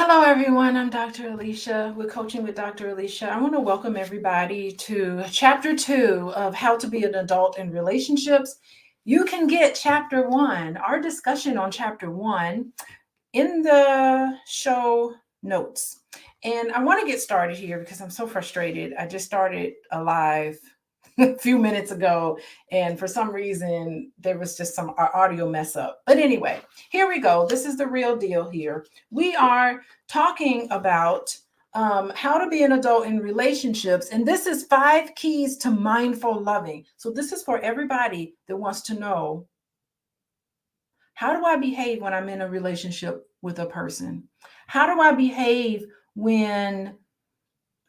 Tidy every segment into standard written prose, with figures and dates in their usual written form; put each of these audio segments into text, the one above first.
Hello, everyone. I'm Dr. Alicia with Coaching with Dr. Alicia. I want to welcome everybody to Chapter 2 of How to Be an Adult in Relationships. You can get Chapter 1, our discussion on Chapter 1, in the show notes. And I want to get started here because I'm so frustrated. I just started a live a few minutes ago, and for some reason, there was just some audio mess up. But anyway, here we go. This is the real deal here. We are talking about how to be an adult in relationships. And this is 5 keys to mindful loving. So this is for everybody that wants to know, how do I behave when I'm in a relationship with a person? How do I behave when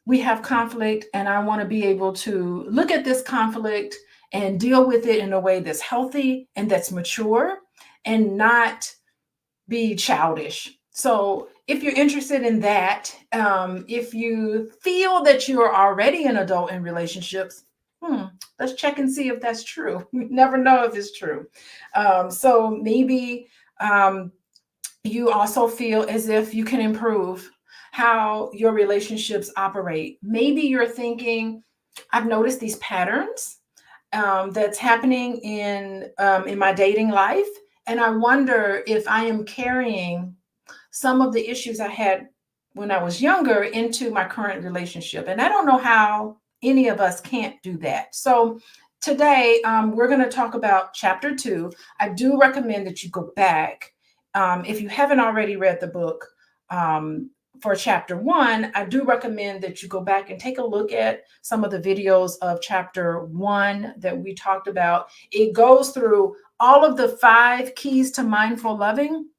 we have conflict and I want to be able to look at this conflict and deal with it in a way that's healthy and that's mature and not be childish? So if you're interested in that, if you feel that you're already an adult in relationships, let's check and see if that's true. We never know if it's true. So maybe you also feel as if you can improve how your relationships operate. Maybe you're thinking, I've noticed these patterns that's happening in my dating life, and I wonder if I am carrying some of the issues I had when I was younger into my current relationship. And I don't know how any of us can't do that. So today, we're going to talk about Chapter 2. I do recommend that you go back. If you haven't already read the book for Chapter 1, I do recommend that you go back and take a look at some of the videos of Chapter 1 that we talked about. It goes through all of the 5 keys to mindful loving.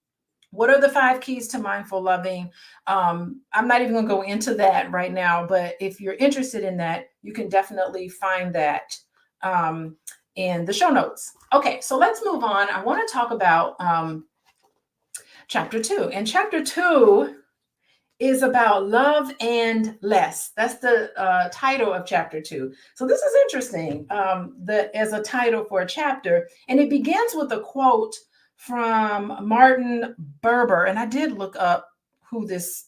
What are the 5 keys to mindful loving? I'm not even going to go into that right now, but if you're interested in that, you can definitely find that in the show notes. Okay, so let's move on. I want to talk about Chapter 2. And Chapter 2 is about love and less. That's the title of Chapter 2. So this is interesting as a title for a chapter. And it begins with a quote from Martin Buber. And I did look up who this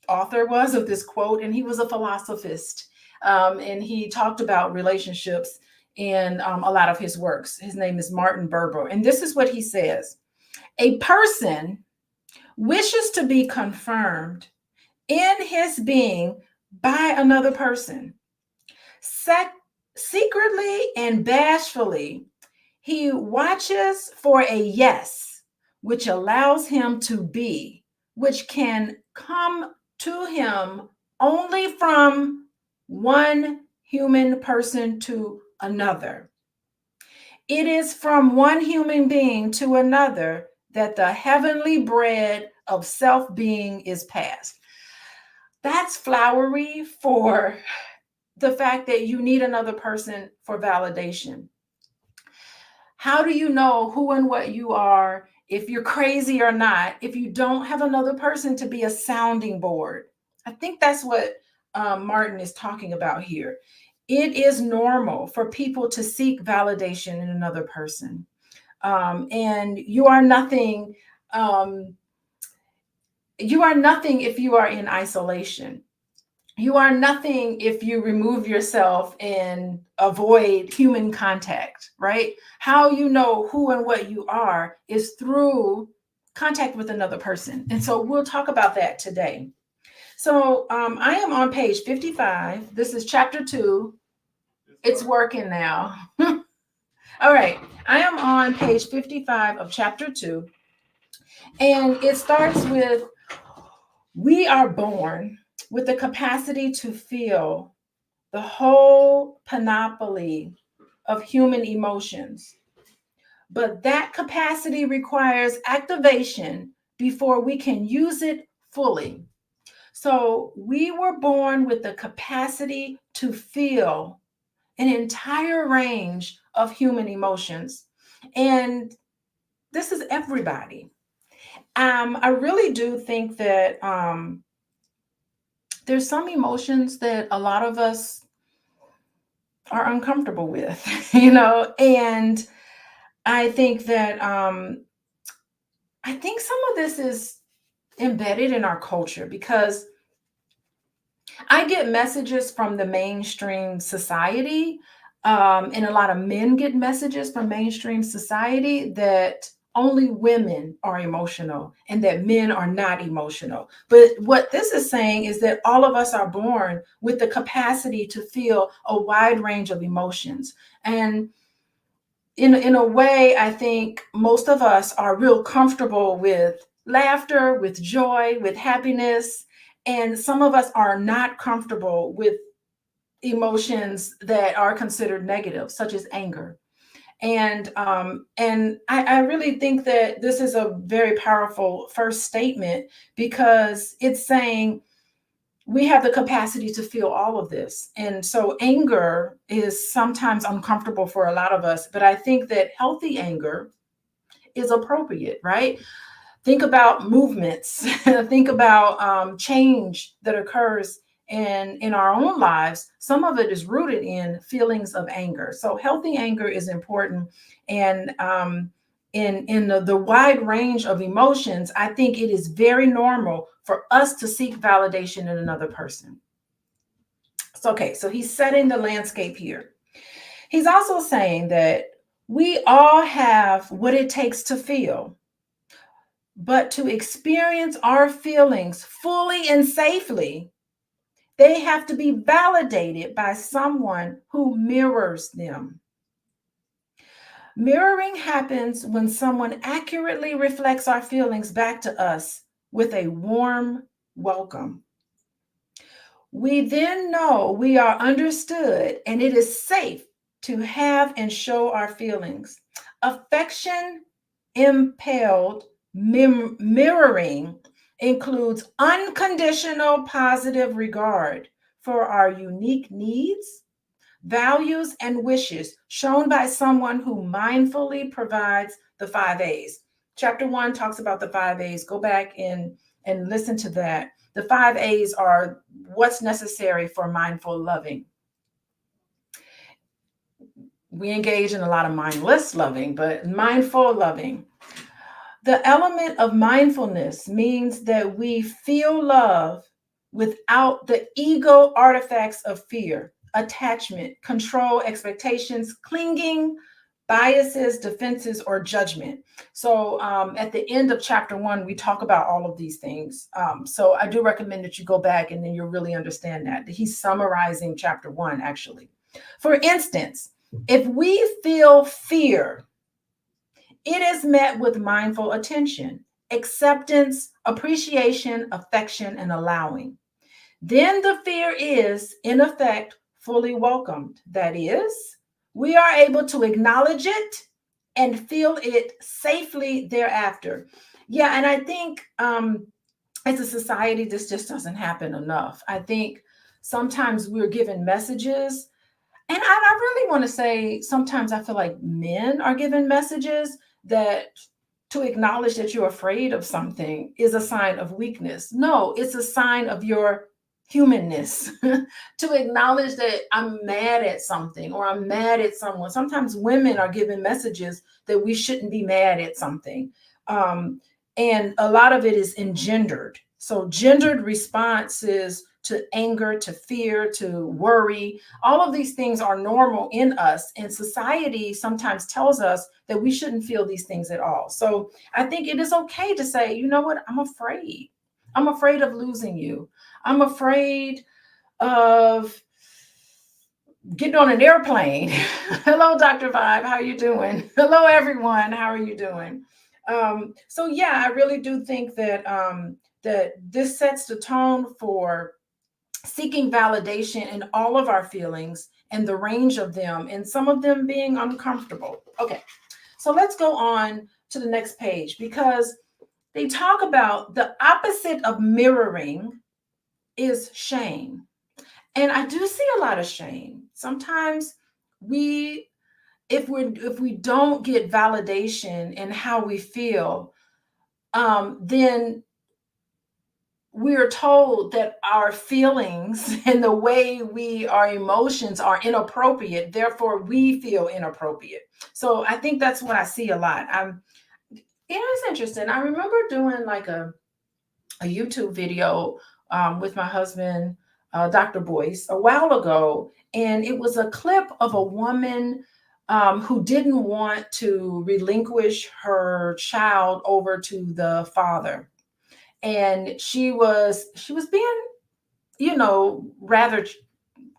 author was of this quote, and he was a philosophist. And he talked about relationships in a lot of his works. His name is Martin Buber. And this is what he says: a person wishes to be confirmed in his being by another person. Secretly and bashfully, he watches for a yes, which allows him to be, which can come to him only from one human person to another. It is from one human being to another that the heavenly bread of self-being is passed. That's flowery for the fact that you need another person for validation. How do you know who and what you are, if you're crazy or not, if you don't have another person to be a sounding board? I think that's what Martin is talking about here. It is normal for people to seek validation in another person. And you are nothing. You are nothing if you are in isolation. You are nothing if you remove yourself and avoid human contact, right? How you know who and what you are is through contact with another person. And so we'll talk about that today. So I am on page 55. This is Chapter 2. It's working now. All right. I am on page 55 of Chapter 2. And it starts with, we are born with the capacity to feel the whole panoply of human emotions. But that capacity requires activation before we can use it fully. So we were born with the capacity to feel an entire range of human emotions. And this is everybody. I really do think that there's some emotions that a lot of us are uncomfortable with, and I think that I think some of this is embedded in our culture, because I get messages from the mainstream society, and a lot of men get messages from mainstream society that only women are emotional and that men are not emotional. But what this is saying is that all of us are born with the capacity to feel a wide range of emotions. And in a way, I think most of us are real comfortable with laughter, with joy, with happiness. And some of us are not comfortable with emotions that are considered negative, such as anger. And I really think that this is a very powerful first statement, because it's saying we have the capacity to feel all of this. And so anger is sometimes uncomfortable for a lot of us, but I think that healthy anger is appropriate, right? Think about movements, think about change that occurs in our own lives. Some of it is rooted in feelings of anger. So healthy anger is important. And in the wide range of emotions, I think it is very normal for us to seek validation in another person. So, okay, so he's setting the landscape here. He's also saying that we all have what it takes to feel, but to experience our feelings fully and safely, they have to be validated by someone who mirrors them. Mirroring happens when someone accurately reflects our feelings back to us with a warm welcome. We then know we are understood and it is safe to have and show our feelings. Affection impelled mirroring includes unconditional positive regard for our unique needs, values, and wishes shown by someone who mindfully provides the 5 A's. Chapter 1 talks about the 5 A's. Go back and listen to that. The 5 A's are what's necessary for mindful loving. We engage in a lot of mindless loving, but mindful loving. The element of mindfulness means that we feel love without the ego artifacts of fear, attachment, control, expectations, clinging, biases, defenses, or judgment. So at the end of chapter 1, we talk about all of these things. So I do recommend that you go back and then you'll really understand that. He's summarizing chapter 1, actually. For instance, if we feel fear, it is met with mindful attention, acceptance, appreciation, affection, and allowing. Then the fear is, in effect, fully welcomed. That is, we are able to acknowledge it and feel it safely thereafter. Yeah, and I think as a society, this just doesn't happen enough. I think sometimes we're given messages, and I really want to say sometimes I feel like men are given messages that to acknowledge that you're afraid of something is a sign of weakness. No, it's a sign of your humanness. To acknowledge that I'm mad at something or I'm mad at someone. Sometimes women are given messages that we shouldn't be mad at something. And a lot of it is engendered. So gendered responses to anger, to fear, to worry, all of these things are normal in us. And society sometimes tells us that we shouldn't feel these things at all. So I think it is okay to say, you know what, I'm afraid. I'm afraid of losing you. I'm afraid of getting on an airplane. Hello, Dr. Vibe. How are you doing? Hello, everyone. How are you doing? So yeah, I really do think that that this sets the tone for seeking validation in all of our feelings and the range of them, and some of them being uncomfortable. Okay, so let's go on to the next page, because they talk about the opposite of mirroring is shame. And I do see a lot of shame. Sometimes we if we don't get validation in how we feel, then we're told that our feelings and the way our emotions are inappropriate, therefore we feel inappropriate. So I think that's what I see a lot. It is interesting. I remember doing like a a YouTube video with my husband, Dr. Boyce, a while ago, and it was a clip of a woman who didn't want to relinquish her child over to the father, and she was being, rather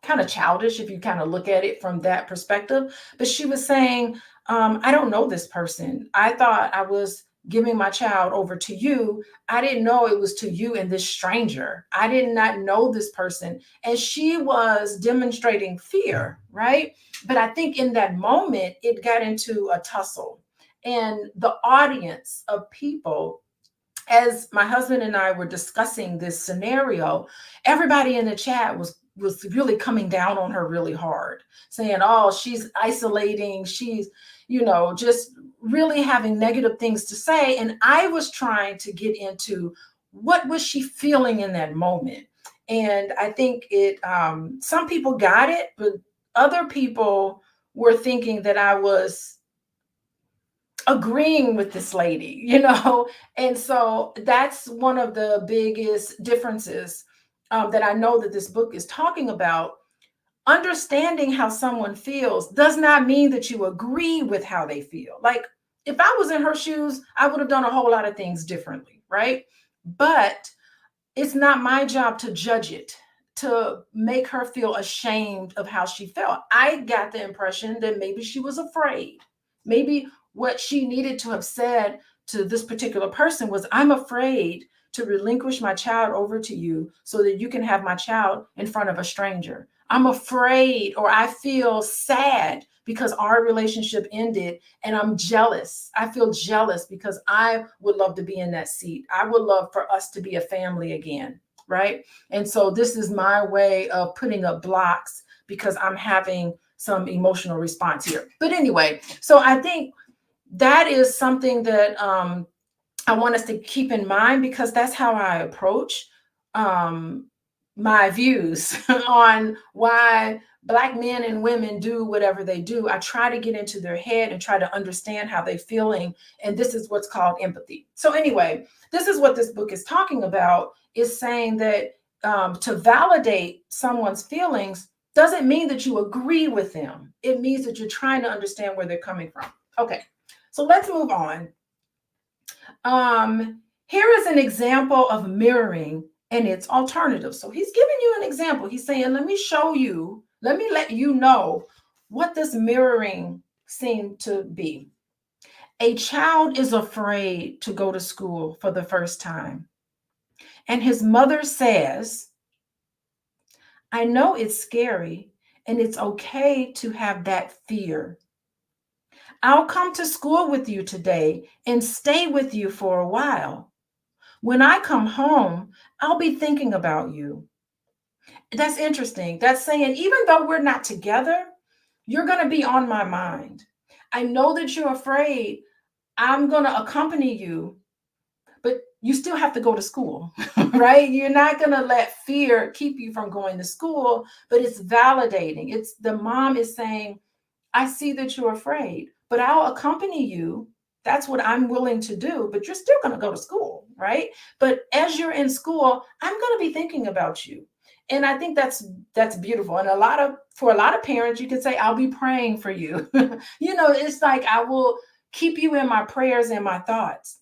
kind of childish if you kind of look at it from that perspective. But she was saying, I don't know this person. I thought I was giving my child over to you. I didn't know it was to you and this stranger. I did not know this person. And she was demonstrating fear, right? But I think in that moment, it got into a tussle. And the audience of people, as my husband and I were discussing this scenario, everybody in the chat was really coming down on her really hard, saying, "Oh, she's isolating. She's, just really having negative things to say." And I was trying to get into what was she feeling in that moment. And I think some people got it, but other people were thinking that I was agreeing with this lady, and so that's one of the biggest differences that I know that this book is talking about. Understanding how someone feels does not mean that you agree with how they feel. Like, if I was in her shoes, I would have done a whole lot of things differently, right? But it's not my job to judge it, to make her feel ashamed of how she felt. I got the impression that maybe she was afraid. Maybe what she needed to have said to this particular person was, I'm afraid to relinquish my child over to you so that you can have my child in front of a stranger. I'm afraid, or I feel sad because our relationship ended, and I'm jealous. I feel jealous because I would love to be in that seat. I would love for us to be a family again, right? And so this is my way of putting up blocks because I'm having some emotional response here. But anyway, so I think that is something that I want us to keep in mind, because that's how I approach my views on why Black men and women do whatever they do. I try to get into their head and try to understand how they're feeling. And this is what's called empathy. So anyway, this is what this book is talking about, is saying that to validate someone's feelings doesn't mean that you agree with them. It means that you're trying to understand where they're coming from. Okay, so let's move on. Here is an example of mirroring and its alternatives. So he's giving you an example. He's saying, let me let you know what this mirroring seemed to be. A child is afraid to go to school for the first time, and his mother says, I know it's scary, and it's okay to have that fear. I'll come to school with you today and stay with you for a while. When I come home, I'll be thinking about you. That's interesting. That's saying, even though we're not together, you're going to be on my mind. I know that you're afraid. I'm going to accompany you, but you still have to go to school, right? You're not going to let fear keep you from going to school, but it's validating. It's the mom is saying, I see that you're afraid, but I'll accompany you. That's what I'm willing to do, but you're still going to go to school, right? But as you're in school, I'm going to be thinking about you. And I think that's beautiful. And for a lot of parents, you could say, I'll be praying for you. It's like, I will keep you in my prayers and my thoughts.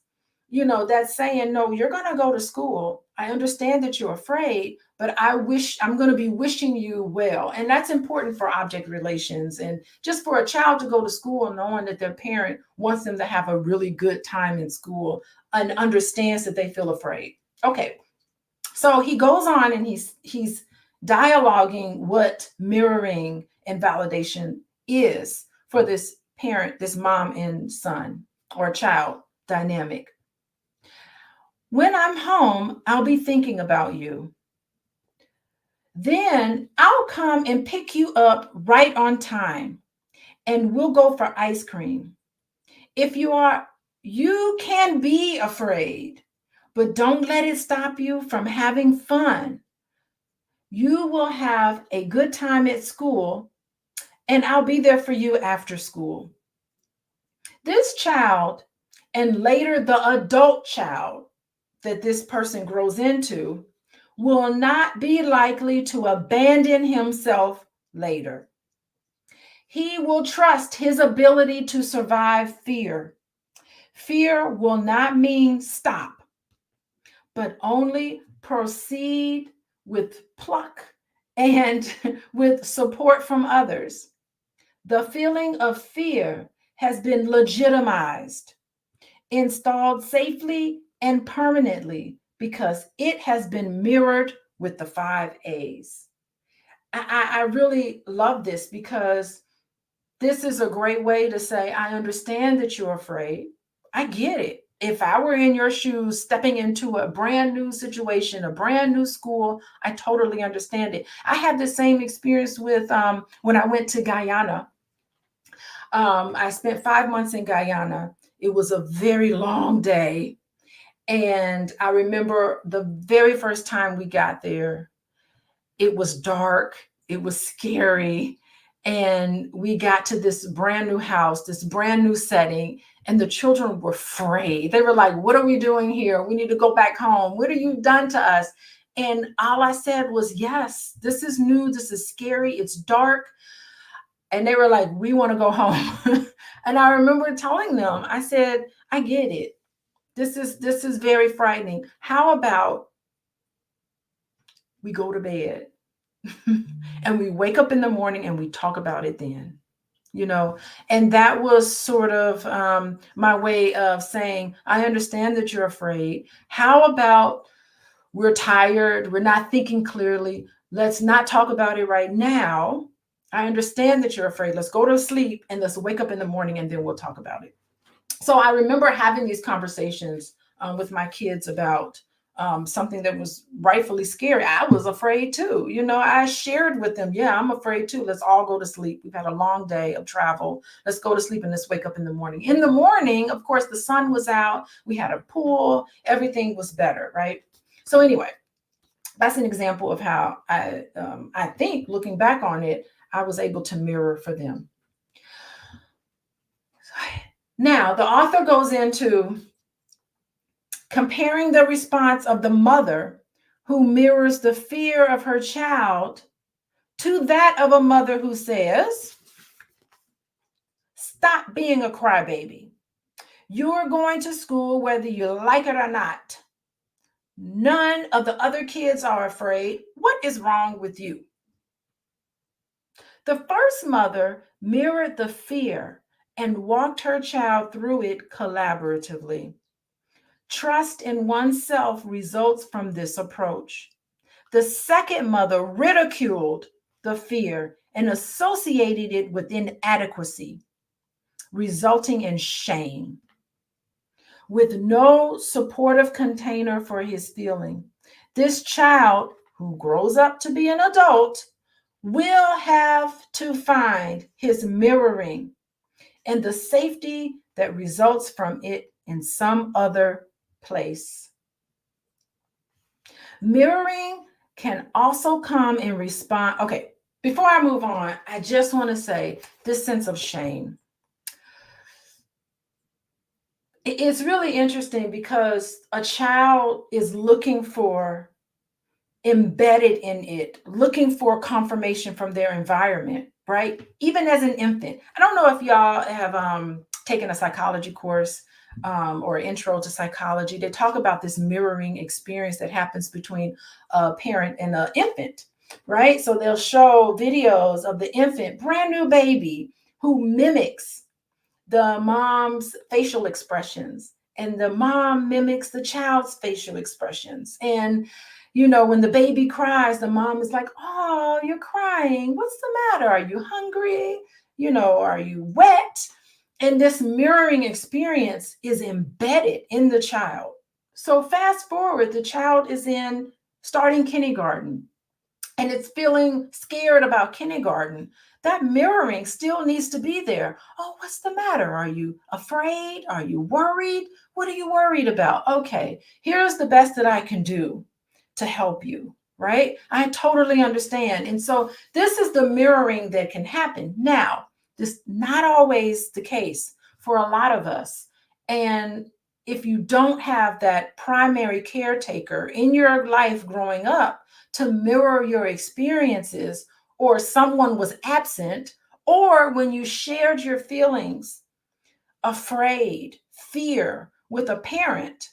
That's saying, no, you're going to go to school. I understand that you're afraid, but I'm going to be wishing you well. And that's important for object relations, and just for a child to go to school knowing that their parent wants them to have a really good time in school and understands that they feel afraid. Okay. So he goes on and he's dialoguing what mirroring and validation is for this parent, this mom and son or child dynamic. When I'm home, I'll be thinking about you. Then I'll come and pick you up right on time, and we'll go for ice cream. You can be afraid, but don't let it stop you from having fun. You will have a good time at school, and I'll be there for you after school. This child, and later the adult child, that this person grows into will not be likely to abandon himself later. He will trust his ability to survive fear. Fear will not mean stop, but only proceed with pluck and with support from others. The feeling of fear has been legitimized, installed safely and permanently because it has been mirrored with the 5 A's. I really love this because this is a great way to say, I understand that you're afraid. I get it. If I were in your shoes, stepping into a brand new situation, a brand new school, I totally understand it. I had the same experience with when I went to Guyana. I spent 5 months in Guyana. It was a very long day. And I remember the very first time we got there, it was dark, it was scary. And we got to this brand new house, this brand new setting, and the children were afraid. They were like, "What are we doing here? We need to go back home. What have you done to us?" And all I said was, "Yes, this is new. This is scary. It's dark." And they were like, "We want to go home." And I remember telling them, I said, "I get it. This is very frightening. How about we go to bed and we wake up in the morning and we talk about it then?" And that was sort of my way of saying, I understand that you're afraid. How about we're tired, we're not thinking clearly, let's not talk about it right now. I understand that you're afraid. Let's go to sleep and let's wake up in the morning and then we'll talk about it. So I remember having these conversations with my kids about something that was rightfully scary. I was afraid too. I shared with them, yeah, I'm afraid too. Let's all go to sleep. We've had a long day of travel. Let's go to sleep and let's wake up in the morning. In the morning, of course, the sun was out. We had a pool. Everything was better, right? So anyway, that's an example of how I think, looking back on it, I was able to mirror for them. Now, the author goes into comparing the response of the mother who mirrors the fear of her child to that of a mother who says, "Stop being a crybaby. You're going to school whether you like it or not. None of the other kids are afraid. What is wrong with you?" The first mother mirrored the fear and walked her child through it collaboratively. Trust in oneself results from this approach. The second mother ridiculed the fear and associated it with inadequacy, resulting in shame. With no supportive container for his feeling, this child, who grows up to be an adult, will have to find his mirroring and the safety that results from it in some other place. Mirroring can also come in response. Okay, before I move on, I just want to say this sense of shame. It's really interesting because a child is looking for, embedded in it, looking for confirmation from their environment, right? Even as an infant. I don't know if y'all have taken a psychology course or intro to psychology. They talk about this mirroring experience that happens between a parent and an infant, right? So they'll show videos of the infant, brand new baby, who mimics the mom's facial expressions, and the mom mimics the child's facial expressions. And when the baby cries, the mom is like, "Oh, you're crying. What's the matter? Are you hungry? Are you wet?" And this mirroring experience is embedded in the child. So fast forward, the child is starting kindergarten and it's feeling scared about kindergarten. That mirroring still needs to be there. "Oh, what's the matter? Are you afraid? Are you worried? What are you worried about? Okay, here's the best that I can do to help you," right? I totally understand. And so this is the mirroring that can happen. Now, this is not always the case for a lot of us. And if you don't have that primary caretaker in your life growing up to mirror your experiences, or someone was absent, or when you shared your feelings, afraid, fear with a parent,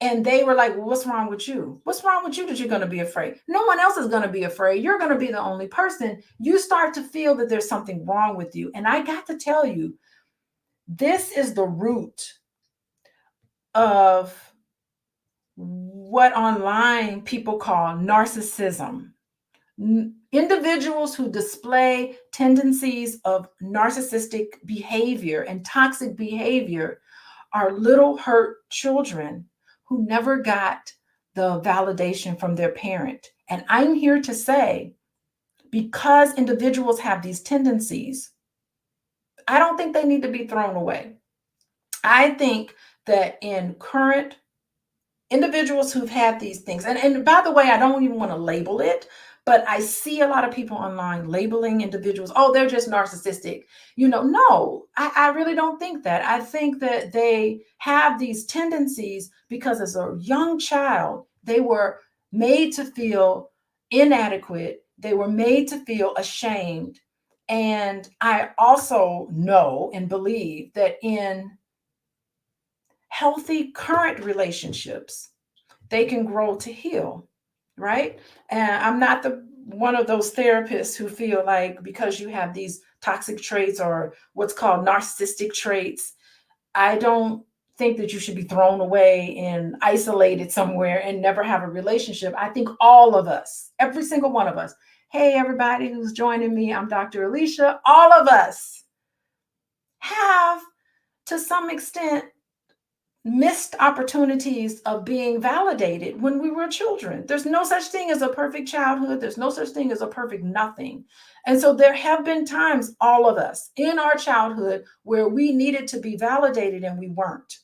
and they were like, well, what's wrong with you? What's wrong with you that you're going to be afraid? No one else is going to be afraid. You're going to be the only person. You start to feel that there's something wrong with you. And I got to tell you, this is the root of what online people call narcissism. Individuals who display tendencies of narcissistic behavior and toxic behavior are little hurt children who never got the validation from their parent. And I'm here to say, because individuals have these tendencies, I don't think they need to be thrown away. I think that in current individuals who've had these things, and by the way, I don't even want to label it, but I see a lot of people online labeling individuals, oh, they're just narcissistic. No, I really don't think that. I think that they have these tendencies because as a young child, they were made to feel inadequate. They were made to feel ashamed. And I also know and believe that in healthy current relationships, they can grow to heal, right? And I'm not one of those therapists who feel like because you have these toxic traits or what's called narcissistic traits, I don't think that you should be thrown away and isolated somewhere and never have a relationship. I think all of us, every single one of us, hey, everybody who's joining me, I'm Dr. Alicia, all of us have to some extent missed opportunities of being validated when we were children. There's no such thing as a perfect childhood. There's no such thing as a perfect nothing. And so there have been times, all of us in our childhood, where we needed to be validated and we weren't.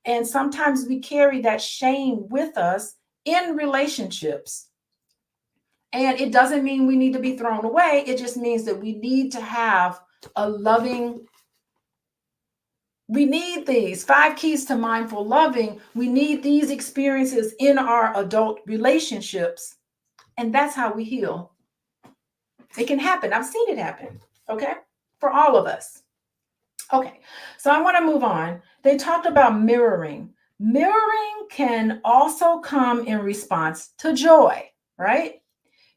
And sometimes we carry that shame with us in relationships. And it doesn't mean we need to be thrown away. It just means that we need to have a loving. We need these 5 keys to mindful loving. We need these experiences in our adult relationships. And that's how we heal. It can happen. I've seen it happen. Okay. For all of us. Okay. So I want to move on. They talked about mirroring. Mirroring can also come in response to joy, right?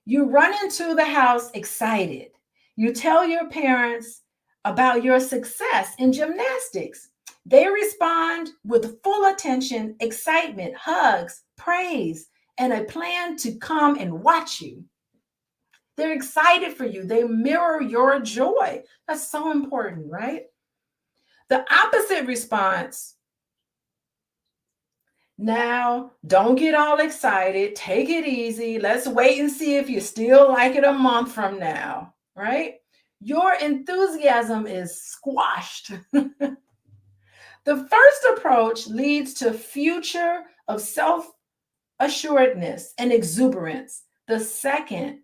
You run into the house excited. You tell your parents about your success in gymnastics. They respond with full attention, excitement, hugs, praise, and a plan to come and watch you. They're excited for you. They mirror your joy. That's so important, right? The opposite response, now, don't get all excited. Take it easy. Let's wait and see if you still like it a month from now, right? Your enthusiasm is squashed. The first approach leads to future of self-assuredness and exuberance. The second,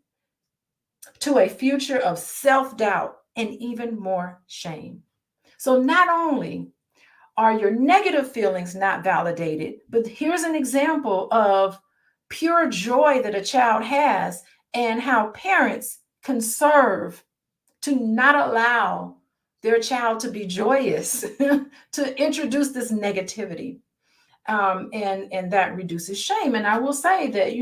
to a future of self-doubt and even more shame. So not only are your negative feelings not validated, but here's an example of pure joy that a child has and how parents can serve to not allow their child to be joyous, to introduce this negativity. And that reduces shame. And I will say that,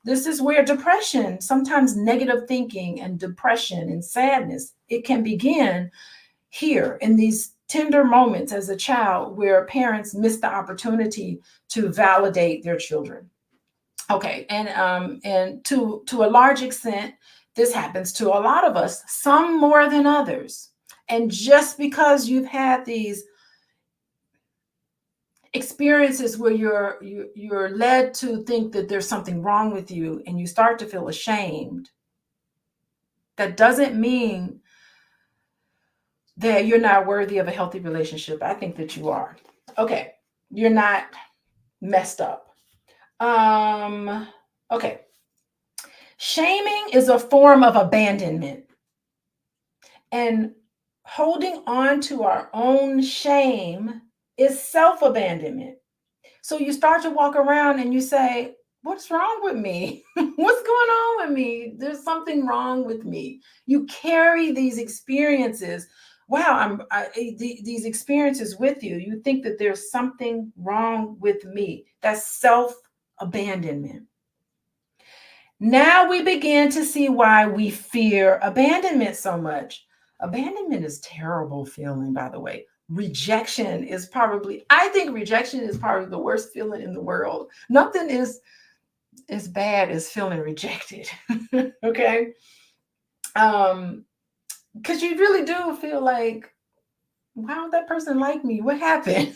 this is where depression, sometimes negative thinking and depression and sadness, it can begin here in these tender moments as a child where parents miss the opportunity to validate their children. Okay, and to a large extent, this happens to a lot of us, some more than others. And just because you've had these experiences where you're led to think that there's something wrong with you and you start to feel ashamed, that doesn't mean that you're not worthy of a healthy relationship. I think that you are. Okay, you're not messed up. Okay. Shaming is a form of abandonment. And holding on to our own shame is self-abandonment. So you start to walk around and you say, what's wrong with me? What's going on with me? There's something wrong with me. You carry these experiences. Wow, these experiences with you. You think that there's something wrong with me. That's self-abandonment. Now we begin to see why we fear abandonment so much. Abandonment is a terrible feeling, by the way. Rejection is probably, I think rejection is probably the worst feeling in the world. Nothing is as bad as feeling rejected. Okay. Because you really do feel like, why don't that person like me? What happened?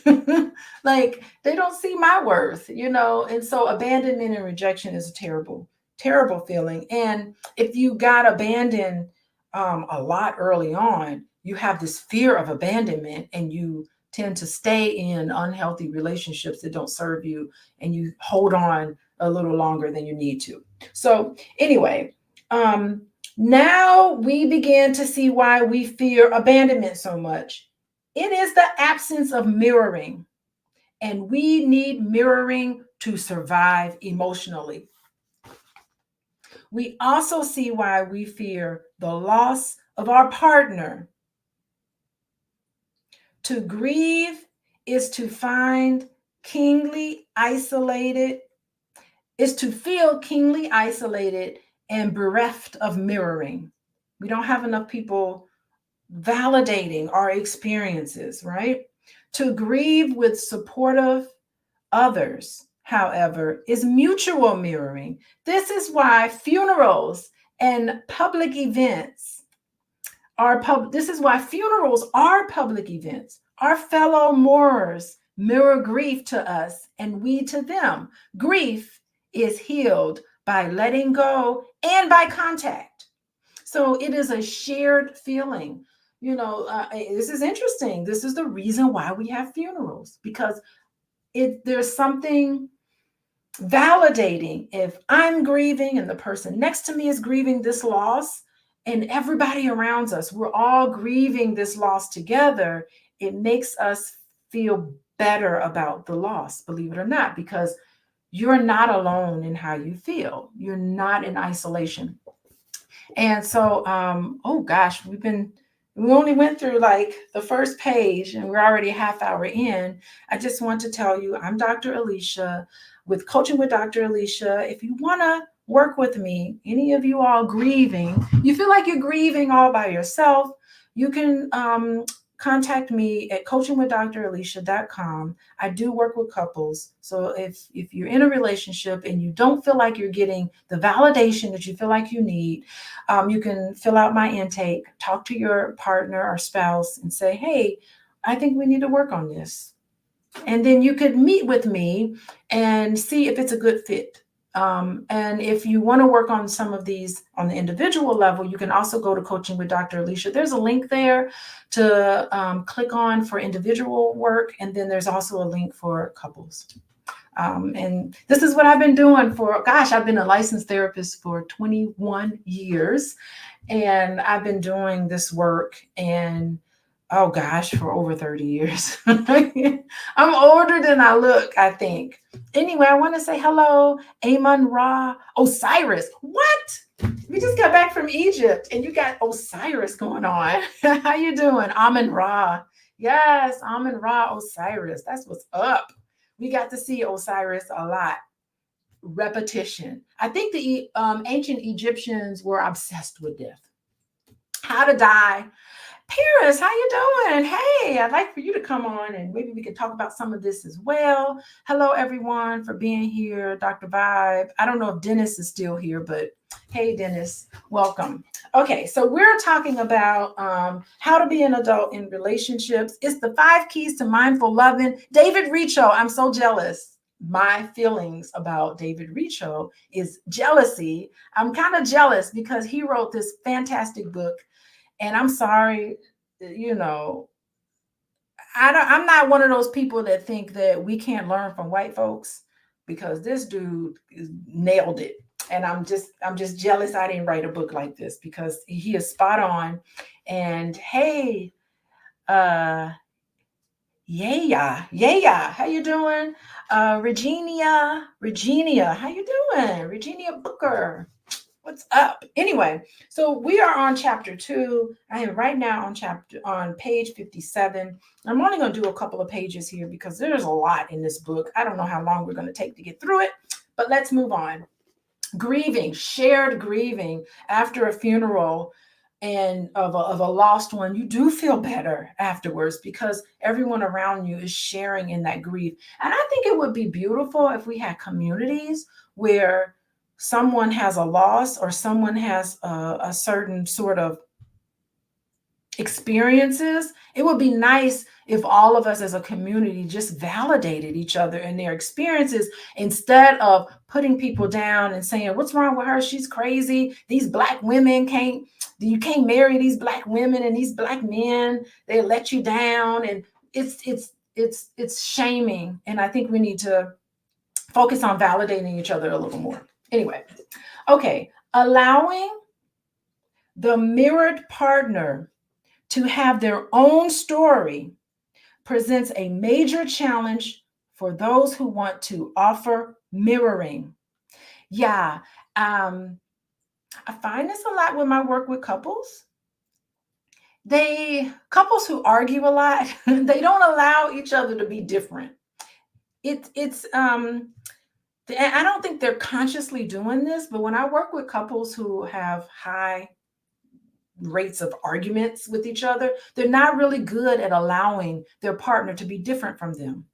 Like they don't see my worth, And so abandonment and rejection is a terrible, terrible feeling. And if you got abandoned a lot early on, you have this fear of abandonment and you tend to stay in unhealthy relationships that don't serve you and you hold on a little longer than you need to. So anyway, now we begin to see why we fear abandonment so much. It is the absence of mirroring, and we need mirroring to survive emotionally. We also see why we fear the loss of our partner. To grieve is to find keenly isolated, is to feel keenly isolated and bereft of mirroring. We don't have enough people validating our experiences, right? To grieve with supportive others, however, is mutual mirroring. This is why funerals and public events this is why funerals are public events. Our fellow mourners mirror grief to us and we to them. Grief is healed by letting go and by contact. So it is a shared feeling. This is interesting. This is the reason why we have funerals, because there's something validating. If I'm grieving and the person next to me is grieving this loss, and everybody around us, we're all grieving this loss together, it makes us feel better about the loss, believe it or not, because you're not alone in how you feel. You're not in isolation. And so, oh gosh, we only went through like the first page and we're already a half hour in. I just want to tell you, I'm Dr. Alicia with Coaching with Dr. Alicia. If you want to work with me, any of you all grieving, you feel like you're grieving all by yourself, you can contact me at coachingwithdralicia.com. I do work with couples. So if you're in a relationship and you don't feel like you're getting the validation that you feel like you need, you can fill out my intake, talk to your partner or spouse and say, hey, I think we need to work on this. And then you could meet with me and see if it's a good fit. And if you want to work on some of these on the individual level, you can also go to Coaching with Dr. Alicia. There's a link there to click on for individual work. And then there's also a link for couples. And this is what I've been doing I've been a licensed therapist for 21 years. And I've been doing this work for over 30 years. I'm older than I look, I think. Anyway, I want to say hello, Amun Ra, Osiris. What? We just got back from Egypt and you got Osiris going on. How you doing? Amun Ra. Yes, Amun Ra, Osiris. That's what's up. We got to see Osiris a lot. Repetition. I think the ancient Egyptians were obsessed with death. How to die. Paris, how you doing? Hey, I'd like for you to come on and maybe we can talk about some of this as well. Hello, everyone, for being here. Dr. Vibe. I don't know if Dennis is still here, but hey, Dennis, welcome. Okay, so we're talking about how to be an adult in relationships. It's the 5 keys to mindful loving. David Richo, I'm so jealous. My feelings about David Richo is jealousy. I'm kind of jealous because he wrote this fantastic book. And I'm sorry, I'm not one of those people that think that we can't learn from white folks, because this dude nailed it. And I'm just jealous I didn't write a book like this, because he is spot on. And hey, Yeah. How you doing? Regina, how you doing? Regina Booker, what's up? Anyway, so we are on chapter two. I am right now on page 57. I'm only going to do a couple of pages here because there's a lot in this book. I don't know how long we're going to take to get through it, but let's move on. Grieving, shared grieving after a funeral and of a lost one, you do feel better afterwards because everyone around you is sharing in that grief. And I think it would be beautiful if we had communities where someone has a loss or someone has a certain sort of experiences. It would be nice if all of us as a community just validated each other and their experiences instead of putting people down and saying, what's wrong with her? She's crazy. These black women you can't marry these black women, and these black men, they let you down. And it's shaming. And I think we need to focus on validating each other a little more. Anyway, okay. Allowing the mirrored partner to have their own story presents a major challenge for those who want to offer mirroring. Yeah, I find this a lot when I work with couples. Couples who argue a lot, they don't allow each other to be different. It's I don't think they're consciously doing this, but when I work with couples who have high rates of arguments with each other, they're not really good at allowing their partner to be different from them.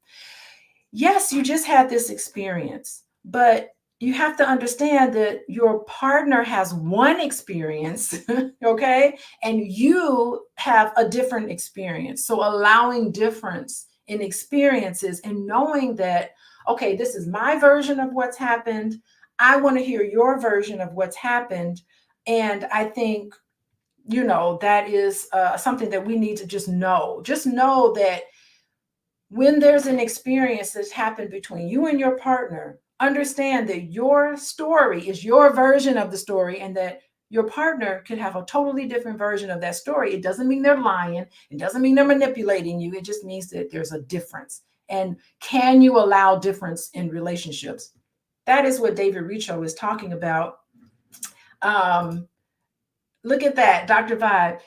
Yes, you just had this experience, but you have to understand that your partner has one experience, okay? And you have a different experience. So allowing difference in experiences and knowing that, okay, this is my version of what's happened. I want to hear your version of what's happened. And I think that is something that we need to just know. Just know that when there's an experience that's happened between you and your partner, understand that your story is your version of the story and that your partner could have a totally different version of that story. It doesn't mean they're lying. It doesn't mean they're manipulating you. It just means that there's a difference. And can you allow difference in relationships? That is what David Richo is talking about. Look at that, Dr. Vibe.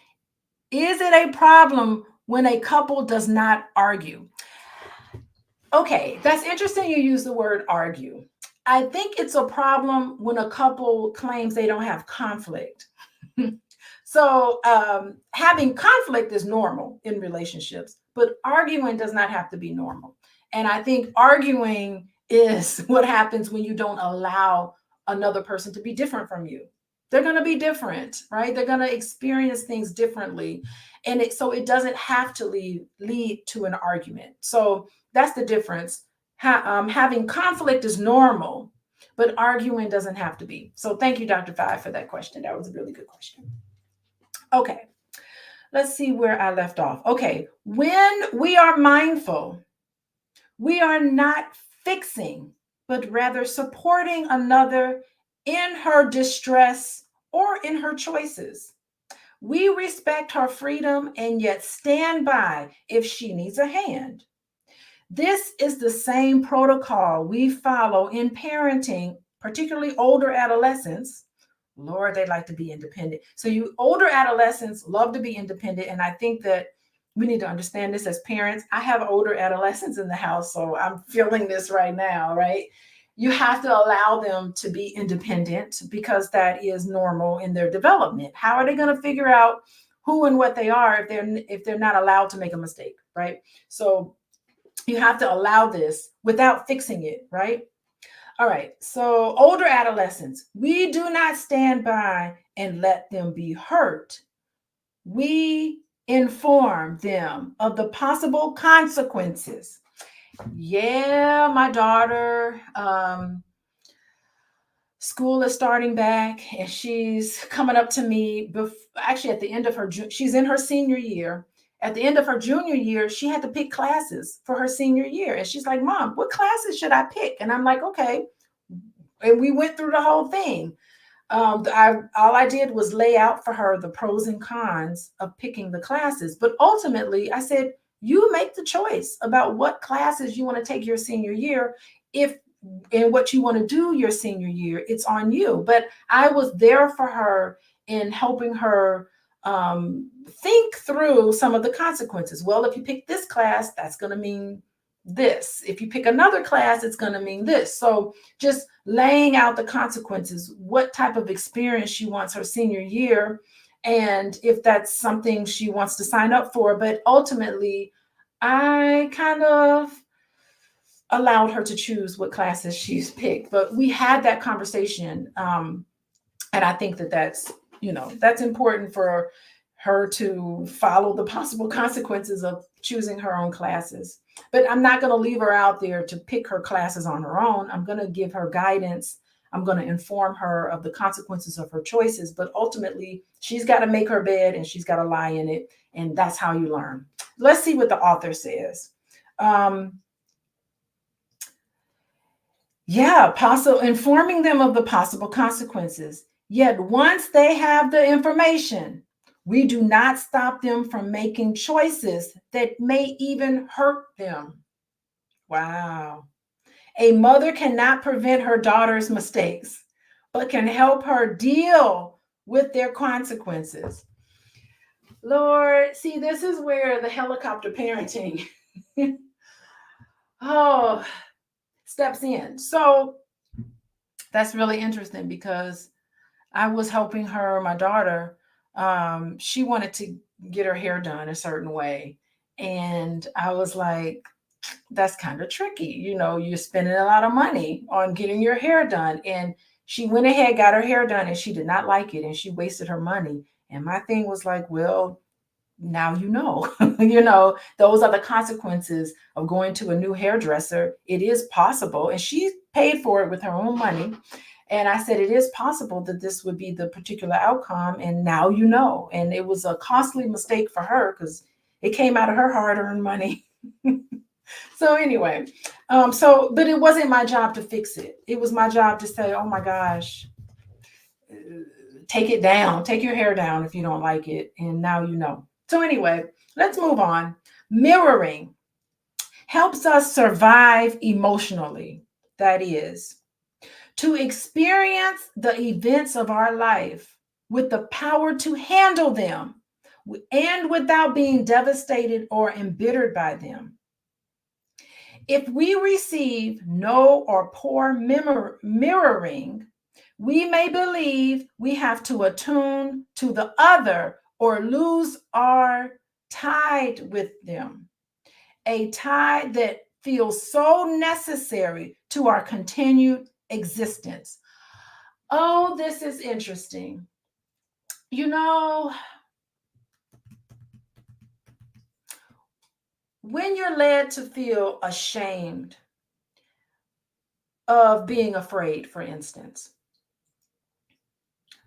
Is it a problem when a couple does not argue? Okay, that's interesting you use the word argue. I think it's a problem when a couple claims they don't have conflict. So having conflict is normal in relationships, but arguing does not have to be normal. And I think arguing is what happens when you don't allow another person to be different from you. They're going to be different, right? They're going to experience things differently. And so it doesn't have to lead to an argument. So that's the difference. Having conflict is normal, but arguing doesn't have to be. So thank you, Dr. Five, for that question. That was a really good question. Okay, let's see where I left off. Okay, when we are mindful, we are not fixing, but rather supporting another in her distress or in her choices. We respect her freedom and yet stand by if she needs a hand. This is the same protocol we follow in parenting, particularly older adolescents. Lord, they like to be independent. So you older adolescents love to be independent. And I think that we need to understand this as parents. I have older adolescents in the house, so I'm feeling this right now, right? You have to allow them to be independent because that is normal in their development. How are they going to figure out who and what they are if they're not allowed to make a mistake, right? So you have to allow this without fixing it, right? All right, so older adolescents, we do not stand by and let them be hurt. We inform them of the possible consequences. Yeah, my daughter, school is starting back and she's coming up to me, actually at the end of she's in her senior year. At the end of her junior year, she had to pick classes for her senior year. And she's like, Mom, what classes should I pick? And I'm like, okay. And we went through the whole thing. All I did was lay out for her the pros and cons of picking the classes. But ultimately, I said, You make the choice about what classes you want to take your senior year. If and what you want to do your senior year, it's on you. But I was there for her in helping her think through some of the consequences. Well, if you pick this class, that's going to mean this. If you pick another class, it's going to mean this. So just laying out the consequences, what type of experience she wants her senior year, and if that's something she wants to sign up for. But ultimately, I kind of allowed her to choose what classes she's picked. But we had that conversation. And I think that that's important for her to follow the possible consequences of choosing her own classes. But I'm not going to leave her out there to pick her classes on her own. I'm going to give her guidance. I'm going to inform her of the consequences of her choices. But ultimately, she's got to make her bed and she's got to lie in it. And that's how you learn. Let's see what the author says. Informing them of the possible consequences. Yet once they have the information, we do not stop them from making choices that may even hurt them. Wow. A mother cannot prevent her daughter's mistakes, but can help her deal with their consequences. Lord, see, this is where the helicopter parenting steps in. So that's really interesting because I was helping her, my daughter. She wanted to get her hair done a certain way. And I was like, that's kind of tricky. You're spending a lot of money on getting your hair done. And she went ahead, got her hair done, and she did not like it. And she wasted her money. And my thing was like, well, now those are the consequences of going to a new hairdresser. It is possible. And she paid for it with her own money. And I said, it is possible that this would be the particular outcome. And now you know. And it was a costly mistake for her because it came out of her hard-earned money. So anyway, but it wasn't my job to fix it. It was my job to say, oh my gosh, take it down. Take your hair down if you don't like it. And now you know. So anyway, let's move on. Mirroring helps us survive emotionally. That is, to experience the events of our life with the power to handle them and without being devastated or embittered by them. If we receive no or poor mirroring, we may believe we have to attune to the other or lose our tie with them, a tie that feels so necessary to our continued existence. Oh, this is interesting. When you're led to feel ashamed of being afraid, for instance,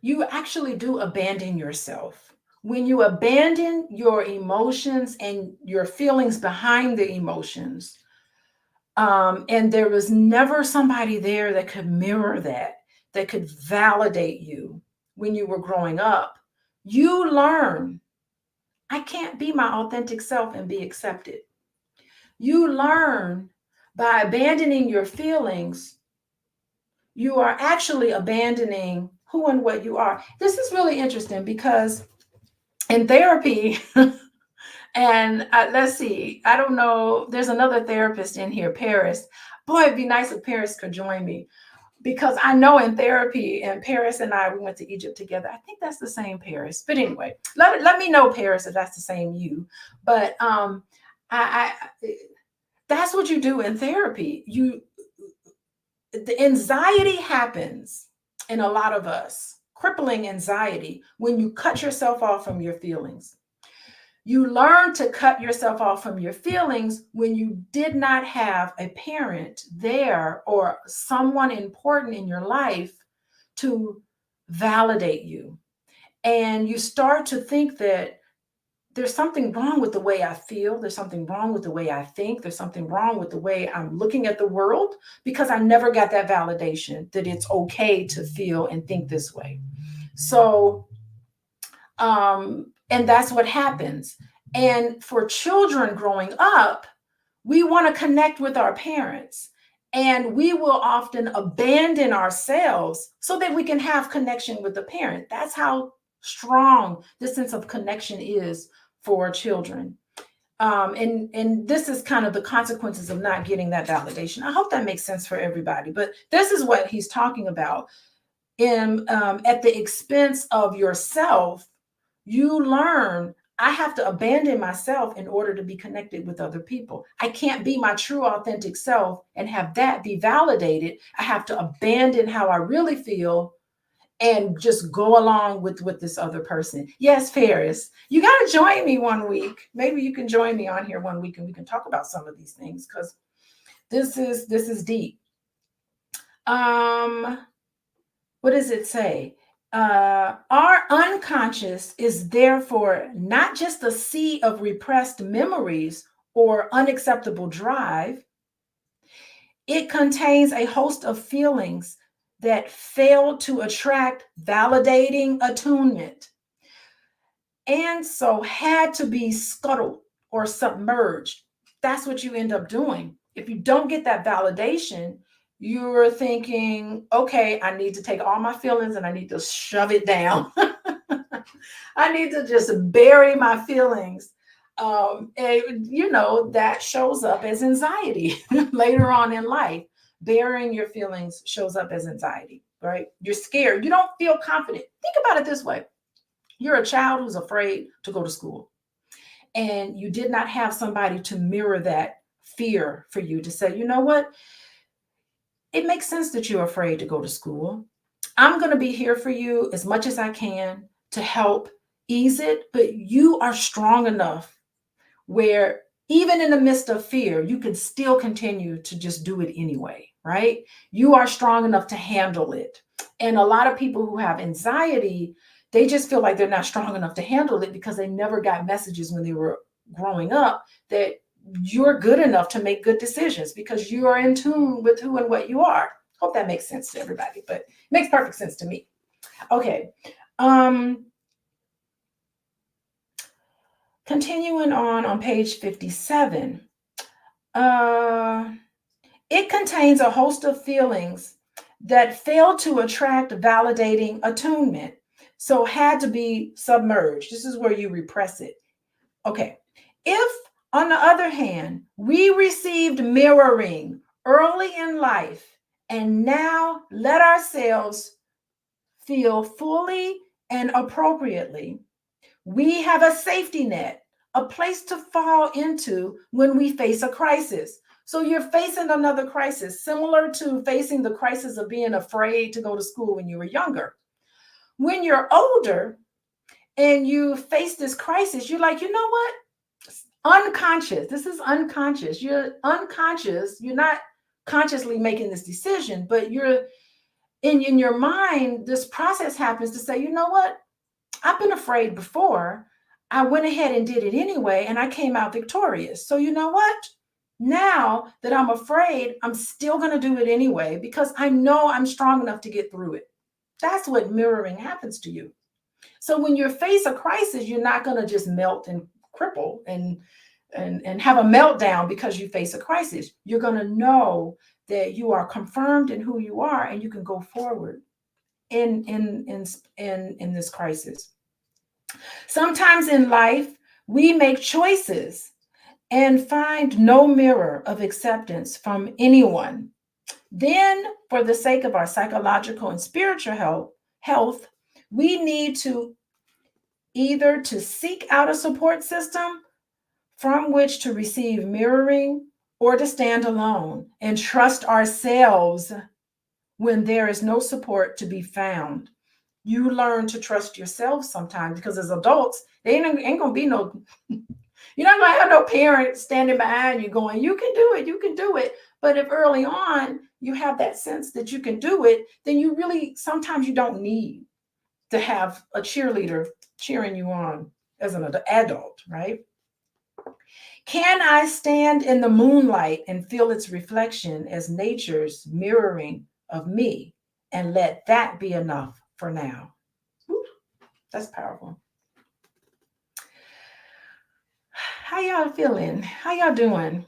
you actually do abandon yourself. When you abandon your emotions and your feelings behind the emotions, and there was never somebody there that could mirror that could validate you when you were growing up, you learn, I can't be my authentic self and be accepted. You learn by abandoning your feelings, you are actually abandoning who and what you are. This is really interesting because in therapy, and let's see, I don't know, there's another therapist in here, Paris. Boy, it'd be nice if Paris could join me because I know in therapy, and Paris and I, we went to Egypt together. I think that's the same Paris. But anyway, let me know, Paris, if that's the same you. But that's what you do in therapy. The anxiety happens in a lot of us, crippling anxiety, when you cut yourself off from your feelings. You learn to cut yourself off from your feelings when you did not have a parent there or someone important in your life to validate you. And you start to think that there's something wrong with the way I feel. There's something wrong with the way I think. There's something wrong with the way I'm looking at the world because I never got that validation that it's okay to feel and think this way. So, and that's what happens. And for children growing up, we want to connect with our parents, and we will often abandon ourselves so that we can have connection with the parent. That's how strong this sense of connection is for children. And this is kind of the consequences of not getting that validation. I hope that makes sense for everybody. But this is what he's talking about. At the expense of yourself, you learn I have to abandon myself in order to be connected with other people. I can't be my true, authentic self and have that be validated. I have to abandon how I really feel and just go along with this other person. Yes, Ferris, you got to join me one week. Maybe you can join me on here one week and we can talk about some of these things, because this is deep. What does it say? Our unconscious is therefore not just a sea of repressed memories or unacceptable drive. It contains a host of feelings that fail to attract validating attunement, and so had to be scuttled or submerged. That's what you end up doing. If you don't get that validation, you're thinking, okay, I need to take all my feelings and I need to shove it down. I need to just bury my feelings. And, that shows up as anxiety later on in life. Burying your feelings shows up as anxiety, right? You're scared. You don't feel confident. Think about it this way. You're a child who's afraid to go to school, and you did not have somebody to mirror that fear for you to say, you know what? It makes sense that you're afraid to go to school. I'm going to be here for you as much as I can to help ease it, but you are strong enough where even in the midst of fear, you can still continue to just do it anyway, right? You are strong enough to handle it. And a lot of people who have anxiety, they just feel like they're not strong enough to handle it because they never got messages when they were growing up that you're good enough to make good decisions because you are in tune with who and what you are. Hope that makes sense to everybody, but it makes perfect sense to me. Okay. Continuing on page 57. It contains a host of feelings that fail to attract validating attunement, so had to be submerged. This is where you repress it. Okay. If, on the other hand, we received mirroring early in life and now let ourselves feel fully and appropriately, we have a safety net, a place to fall into when we face a crisis. So you're facing another crisis, similar to facing the crisis of being afraid to go to school when you were younger. When you're older and you face this crisis, you're like, you know what? Unconscious. This is unconscious. You're unconscious. You're not consciously making this decision, but you're in your mind, this process happens to say, you know what? I've been afraid before. I went ahead and did it anyway, and I came out victorious. So you know what? Now that I'm afraid, I'm still going to do it anyway because I know I'm strong enough to get through it. That's what mirroring happens to you. So when you face a crisis, you're not going to just melt and cripple and have a meltdown because you face a crisis. You're going to know that you are confirmed in who you are, and you can go forward in this crisis. Sometimes in life, we make choices and find no mirror of acceptance from anyone. Then, for the sake of our psychological and spiritual health, we need to either to seek out a support system from which to receive mirroring, or to stand alone and trust ourselves when there is no support to be found. You learn to trust yourself sometimes because as adults, they ain't gonna be no, you're not gonna have no parent standing behind you going, you can do it, you can do it. But if early on you have that sense that you can do it, then you really, sometimes you don't need to have a cheerleader cheering you on as an adult, right? Can I stand in the moonlight and feel its reflection as nature's mirroring of me and let that be enough for now? Whew, that's powerful. How y'all feeling? How y'all doing?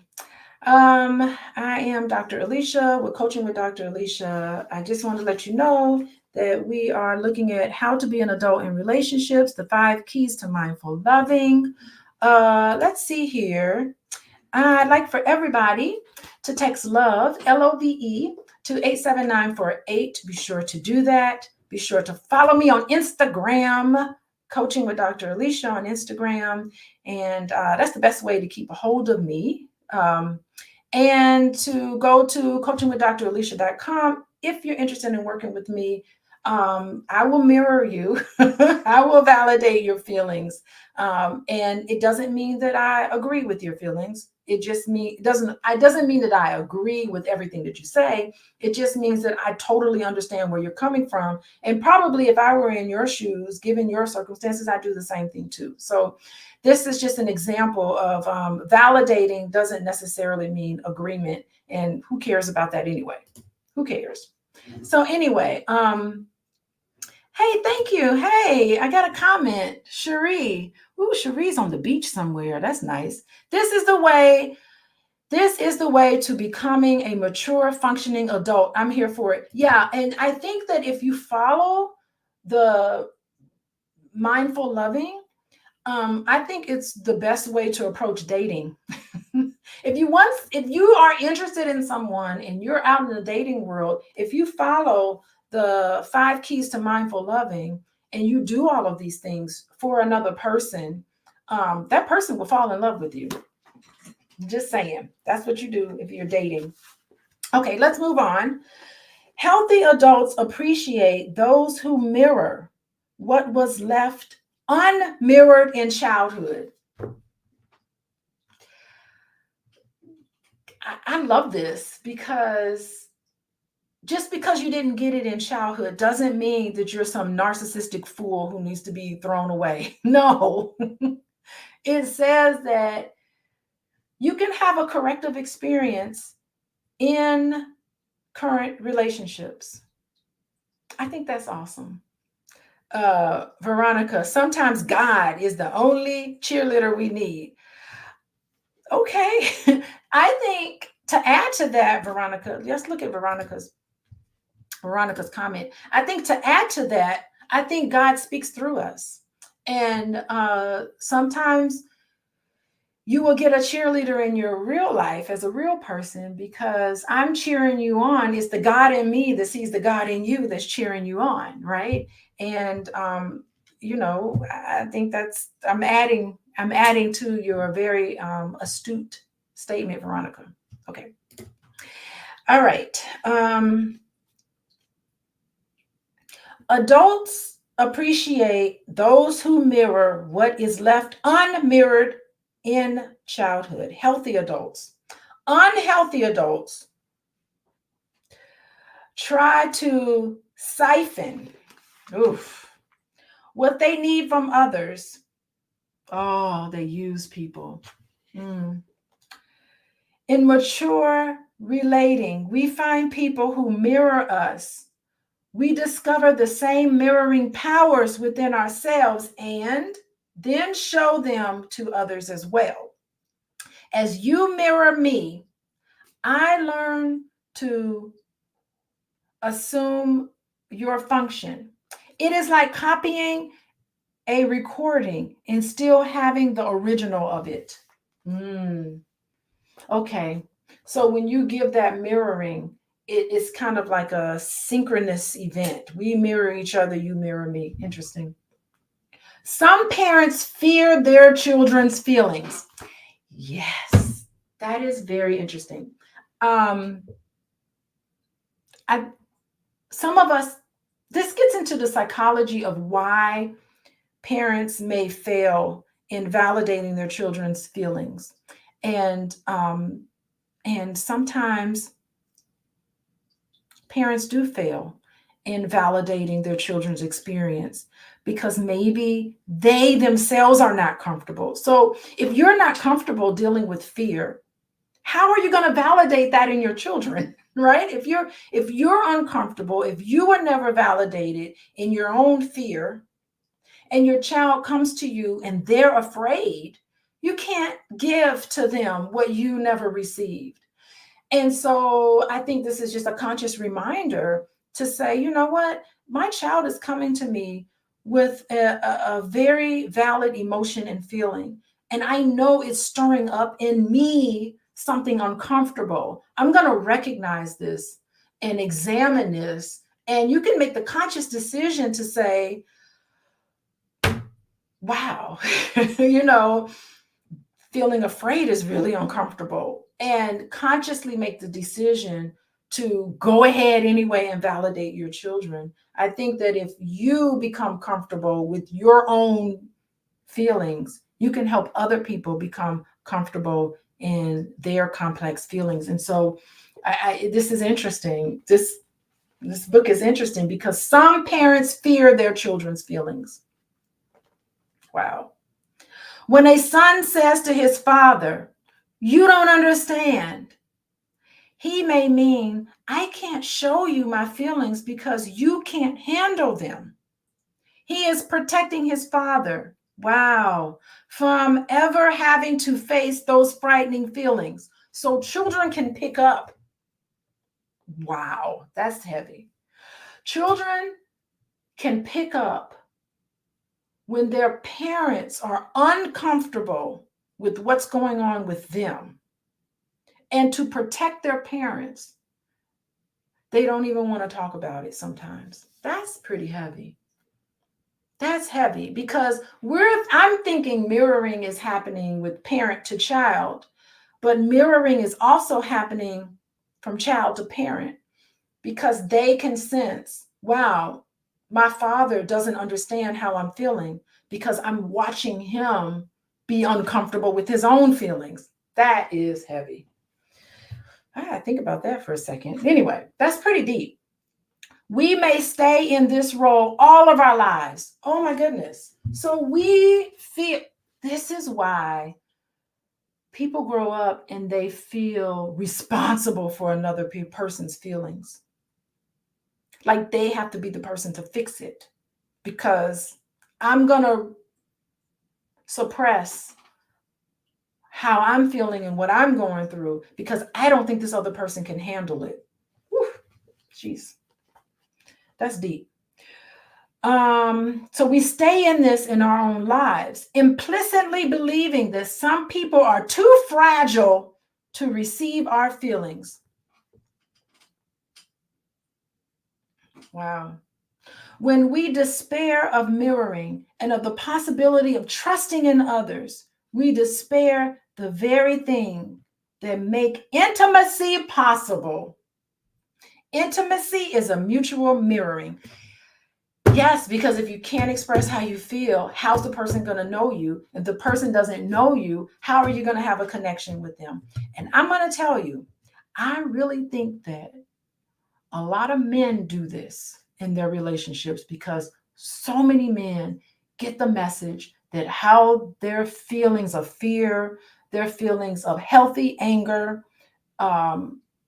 I am Dr. Alicia with Coaching with Dr. Alicia. I just want to let you know that we are looking at how to be an adult in relationships, the 5 keys to mindful loving. Let's see here. I'd like for everybody to text love, LOVE, to 87948. Be sure to do that. Be sure to follow me on Instagram, Coaching with Dr. Alicia on Instagram. And that's the best way to keep a hold of me. And to go to coachingwithdralicia.com if you're interested in working with me. I will mirror you. I will validate your feelings. And it doesn't mean that I agree with your feelings. It just doesn't mean that I agree with everything that you say. It just means that I totally understand where you're coming from. And probably if I were in your shoes, given your circumstances, I'd do the same thing too. So this is just an example of validating doesn't necessarily mean agreement. And who cares about that anyway? Who cares? So anyway, hey, thank you. Hey, I got a comment. Cherie. Ooh, Cherie's on the beach somewhere. That's nice. This is the way to becoming a mature, functioning adult. I'm here for it. Yeah, and I think that if you follow the mindful loving, I think it's the best way to approach dating. If you are interested in someone and you're out in the dating world, if you follow the 5 keys to mindful loving and you do all of these things for another person, that person will fall in love with you. Just saying. That's what you do if you're dating. Okay, let's move on. Healthy adults appreciate those who mirror what was left unmirrored in childhood. I love this because just because you didn't get it in childhood doesn't mean that you're some narcissistic fool who needs to be thrown away. No, it says that you can have a corrective experience in current relationships. I think that's awesome. Veronica, sometimes God is the only cheerleader we need. Okay. I think to add to that, Veronica, let's look at Veronica's comment. I think to add to that, I think God speaks through us. And sometimes you will get a cheerleader in your real life as a real person because I'm cheering you on. It's the God in me that sees the God in you that's cheering you on, right? And I think I'm adding to your very astute statement, Veronica. Okay. All right. Adults appreciate those who mirror what is left unmirrored in childhood. Healthy adults. Unhealthy adults try to siphon what they need from others. Oh, they use people. In mature relating, we find people who mirror us. We discover the same mirroring powers within ourselves and then show them to others as well. As you mirror me, I learn to assume your function. It is like copying a recording and still having the original of it. Okay. So when you give that mirroring, it's kind of like a synchronous event. We mirror each other, you mirror me. Interesting. Some parents fear their children's feelings. Yes, that is very interesting. Some of us, this gets into the psychology of why parents may fail in validating their children's feelings. And sometimes parents do fail in validating their children's experience because maybe they themselves are not comfortable. So if you're not comfortable dealing with fear, how are you going to validate that in your children, right? If you're uncomfortable, if you were never validated in your own fear, and your child comes to you and they're afraid, You can't give to them what you never received. And so I think this is just a conscious reminder to say, you know what? My child is coming to me with a very valid emotion and feeling. And I know it's stirring up in me something uncomfortable. I'm going to recognize this and examine this. And you can make the conscious decision to say, wow, you know, feeling afraid is really uncomfortable, and consciously make the decision to go ahead anyway and validate your children. I think that if you become comfortable with your own feelings, you can help other people become comfortable in their complex feelings. And so this is interesting. This book is interesting because some parents fear their children's feelings. Wow. When a son says to his father, "You don't understand," he may mean, "I can't show you my feelings because you can't handle them." He is protecting his father, wow, from ever having to face those frightening feelings. So children can pick up. Wow, that's heavy. Children can pick up when their parents are uncomfortable with what's going on with them. And to protect their parents, they don't even want to talk about it sometimes. That's pretty heavy. That's heavy because I'm thinking mirroring is happening with parent to child, but mirroring is also happening from child to parent because they can sense, wow, my father doesn't understand how I'm feeling because I'm watching him be uncomfortable with his own feelings. That is heavy. I gotta think about that for a second. Anyway, that's pretty deep. We may stay in this role all of our lives. Oh my goodness. So we feel, this is why people grow up and they feel responsible for another person's feelings. Like they have to be the person to fix it because I'm going to suppress how I'm feeling and what I'm going through because I don't think this other person can handle it. Whew, jeez. That's deep. So we stay in this in our own lives, implicitly believing that some people are too fragile to receive our feelings. Wow. When we despair of mirroring and of the possibility of trusting in others, we despair the very thing that make intimacy possible. Intimacy is a mutual mirroring. Yes, because if you can't express how you feel, how's the person going to know you? If the person doesn't know you, how are you going to have a connection with them? And I'm going to tell you, I really think that a lot of men do this in their relationships because so many men get the message that how their feelings of fear, their feelings of healthy anger,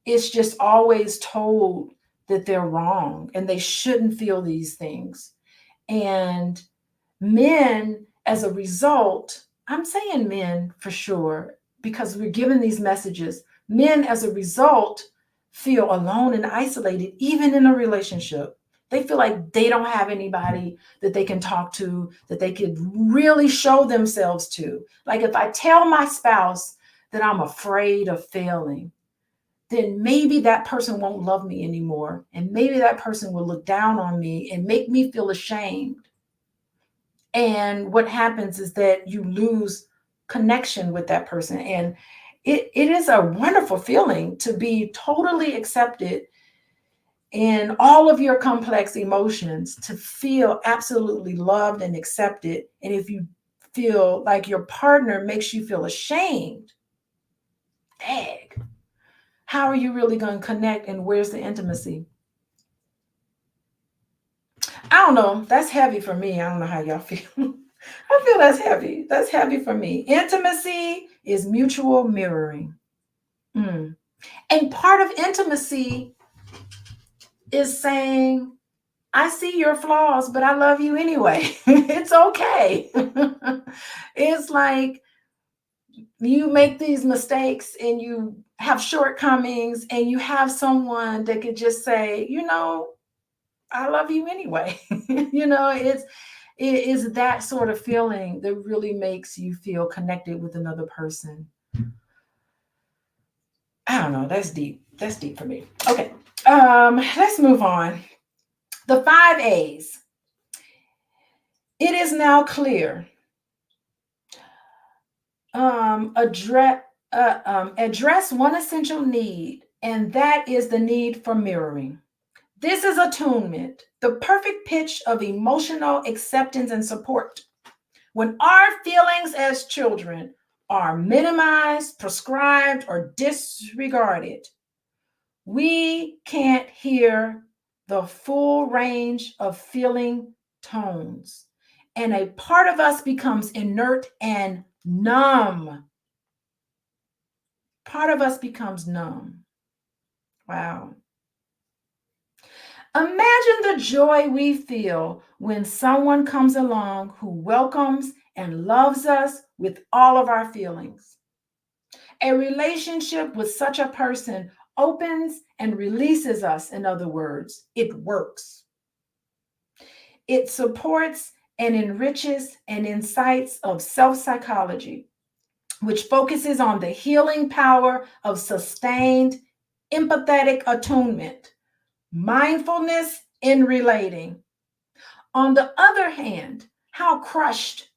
it's just always told that they're wrong and they shouldn't feel these things. And men, as a result, I'm saying men for sure, because we're given these messages, men, as a result, feel alone and isolated, even in a relationship. They feel like they don't have anybody that they can talk to, that they could really show themselves to. Like if I tell my spouse that I'm afraid of failing, then maybe that person won't love me anymore. And maybe that person will look down on me and make me feel ashamed. And what happens is that you lose connection with that person. And it is a wonderful feeling to be totally accepted in all of your complex emotions, to feel absolutely loved and accepted. And if you feel like your partner makes you feel ashamed, dang, how are you really going to connect and where's the intimacy? I don't know. That's heavy for me. I don't know how y'all feel. I feel that's heavy. That's heavy for me. Intimacy is mutual mirroring. And part of intimacy is saying, I see your flaws, but I love you anyway. It's okay. It's like you make these mistakes and you have shortcomings, and you have someone that could just say, I love you anyway. It is that sort of feeling that really makes you feel connected with another person. I don't know. That's deep. That's deep for me. Okay. Let's move on. The 5 A's. It is now clear. Address one essential need, and that is the need for mirroring. This is attunement, the perfect pitch of emotional acceptance and support. When our feelings as children are minimized, prescribed, or disregarded, we can't hear the full range of feeling tones. And a part of us becomes inert and numb. Part of us becomes numb. Wow. Imagine the joy we feel when someone comes along who welcomes and loves us with all of our feelings. A relationship with such a person opens and releases us, in other words. It works. It supports and enriches and incites of self-psychology, which focuses on the healing power of sustained empathetic attunement, mindfulness in relating. On the other hand, how crushed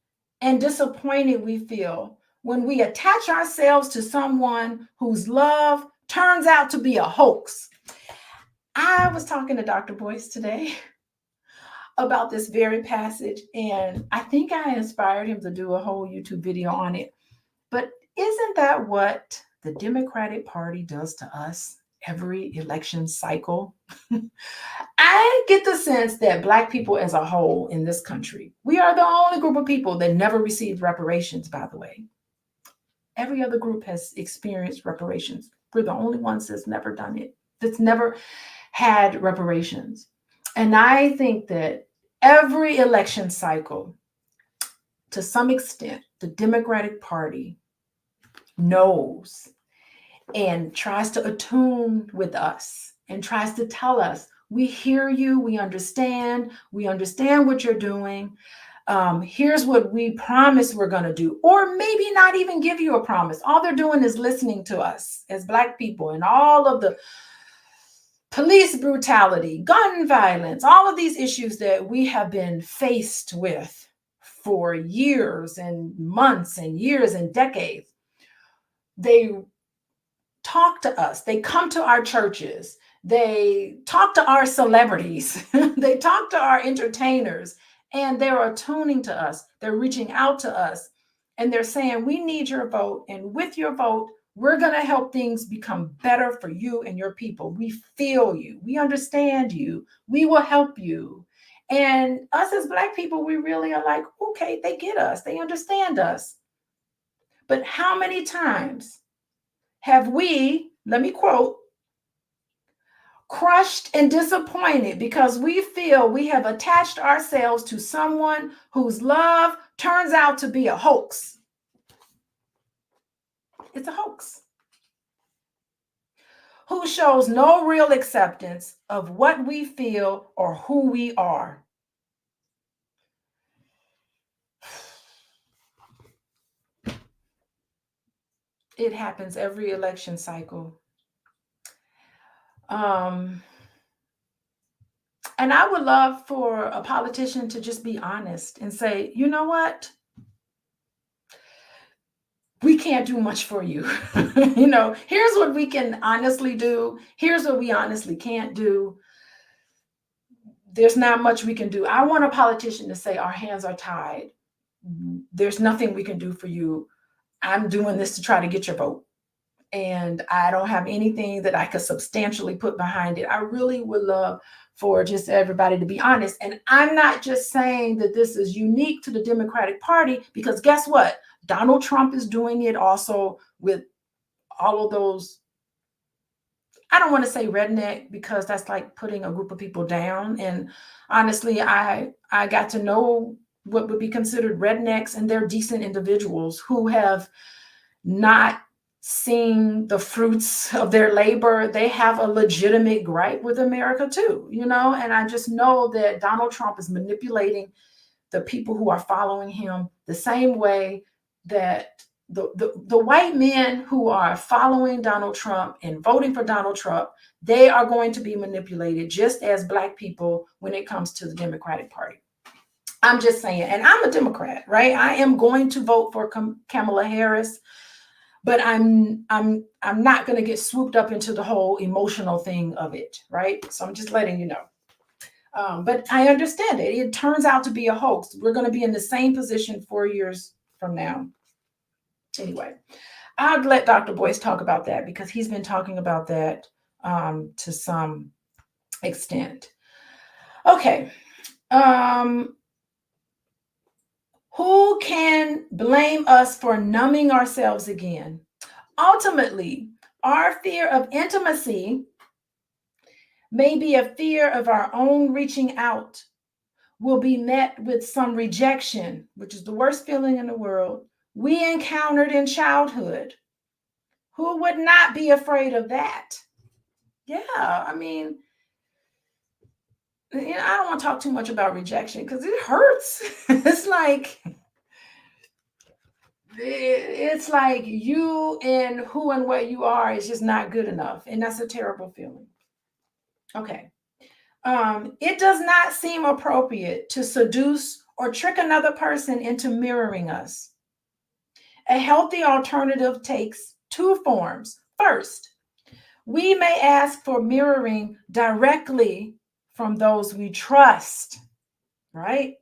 and disappointed we feel when we attach ourselves to someone whose love turns out to be a hoax. I was talking to Dr. Boyce today about this very passage, and I think I inspired him to do a whole YouTube video on it. But isn't that what the Democratic Party does to us every election cycle? I get the sense that Black people as a whole in this country, we are the only group of people that never received reparations, by the way. Every other group has experienced reparations. We're the only ones that's never done it, that's never had reparations. And I think that every election cycle, to some extent, the Democratic Party knows and tries to attune with us and tries to tell us, we hear you, we understand what you're doing. Here's what we promise we're going to do, or maybe not even give you a promise. All they're doing is listening to us as Black people and all of the police brutality, gun violence, all of these issues that we have been faced with for years and months and years and decades. They talk to us. They come to our churches. They talk to our celebrities. They talk to our entertainers, and they're attuning to us. They're reaching out to us, and they're saying, we need your vote. And with your vote, we're going to help things become better for you and your people. We feel you. We understand you. We will help you. And us as Black people, we really are like, okay, they get us. They understand us. But how many times have we, let me quote, crushed and disappointed because we feel we have attached ourselves to someone whose love turns out to be a hoax? It's a hoax. Who shows no real acceptance of what we feel or who we are. It happens every election cycle. And I would love for a politician to just be honest and say, you know what? We can't do much for you. Here's what we can honestly do. Here's what we honestly can't do. There's not much we can do. I want a politician to say, our hands are tied. There's nothing we can do for you. I'm doing this to try to get your vote. And I don't have anything that I could substantially put behind it. I really would love for just everybody to be honest. And I'm not just saying that this is unique to the Democratic Party, because guess what? Donald Trump is doing it also with all of those. I don't want to say redneck, because that's like putting a group of people down. And honestly, I got to know what would be considered rednecks, and they're decent individuals who have not seeing the fruits of their labor. They have a legitimate gripe with America too, and I just know that Donald Trump is manipulating the people who are following him the same way that the white men who are following Donald Trump and voting for Donald Trump, they are going to be manipulated just as Black people when it comes to the Democratic Party. I'm just saying, and I'm a Democrat, right? I am going to vote for Kamala Harris, but I'm not going to get swooped up into the whole emotional thing of it, right? So I'm just letting you know. But I understand it. It turns out to be a hoax. We're going to be in the same position 4 years from now. Anyway, I'd let Dr. Boyce talk about that because he's been talking about that to some extent. Okay. Who can blame us for numbing ourselves again? Ultimately, our fear of intimacy may be a fear of our own reaching out, will be met with some rejection, which is the worst feeling in the world, we encountered in childhood. Who would not be afraid of that? Yeah, I mean, I don't want to talk too much about rejection because it hurts. It's like you and who and what you are is just not good enough. And that's a terrible feeling. Okay. It does not seem appropriate to seduce or trick another person into mirroring us. A healthy alternative takes two forms. First, we may ask for mirroring directly from those we trust, right?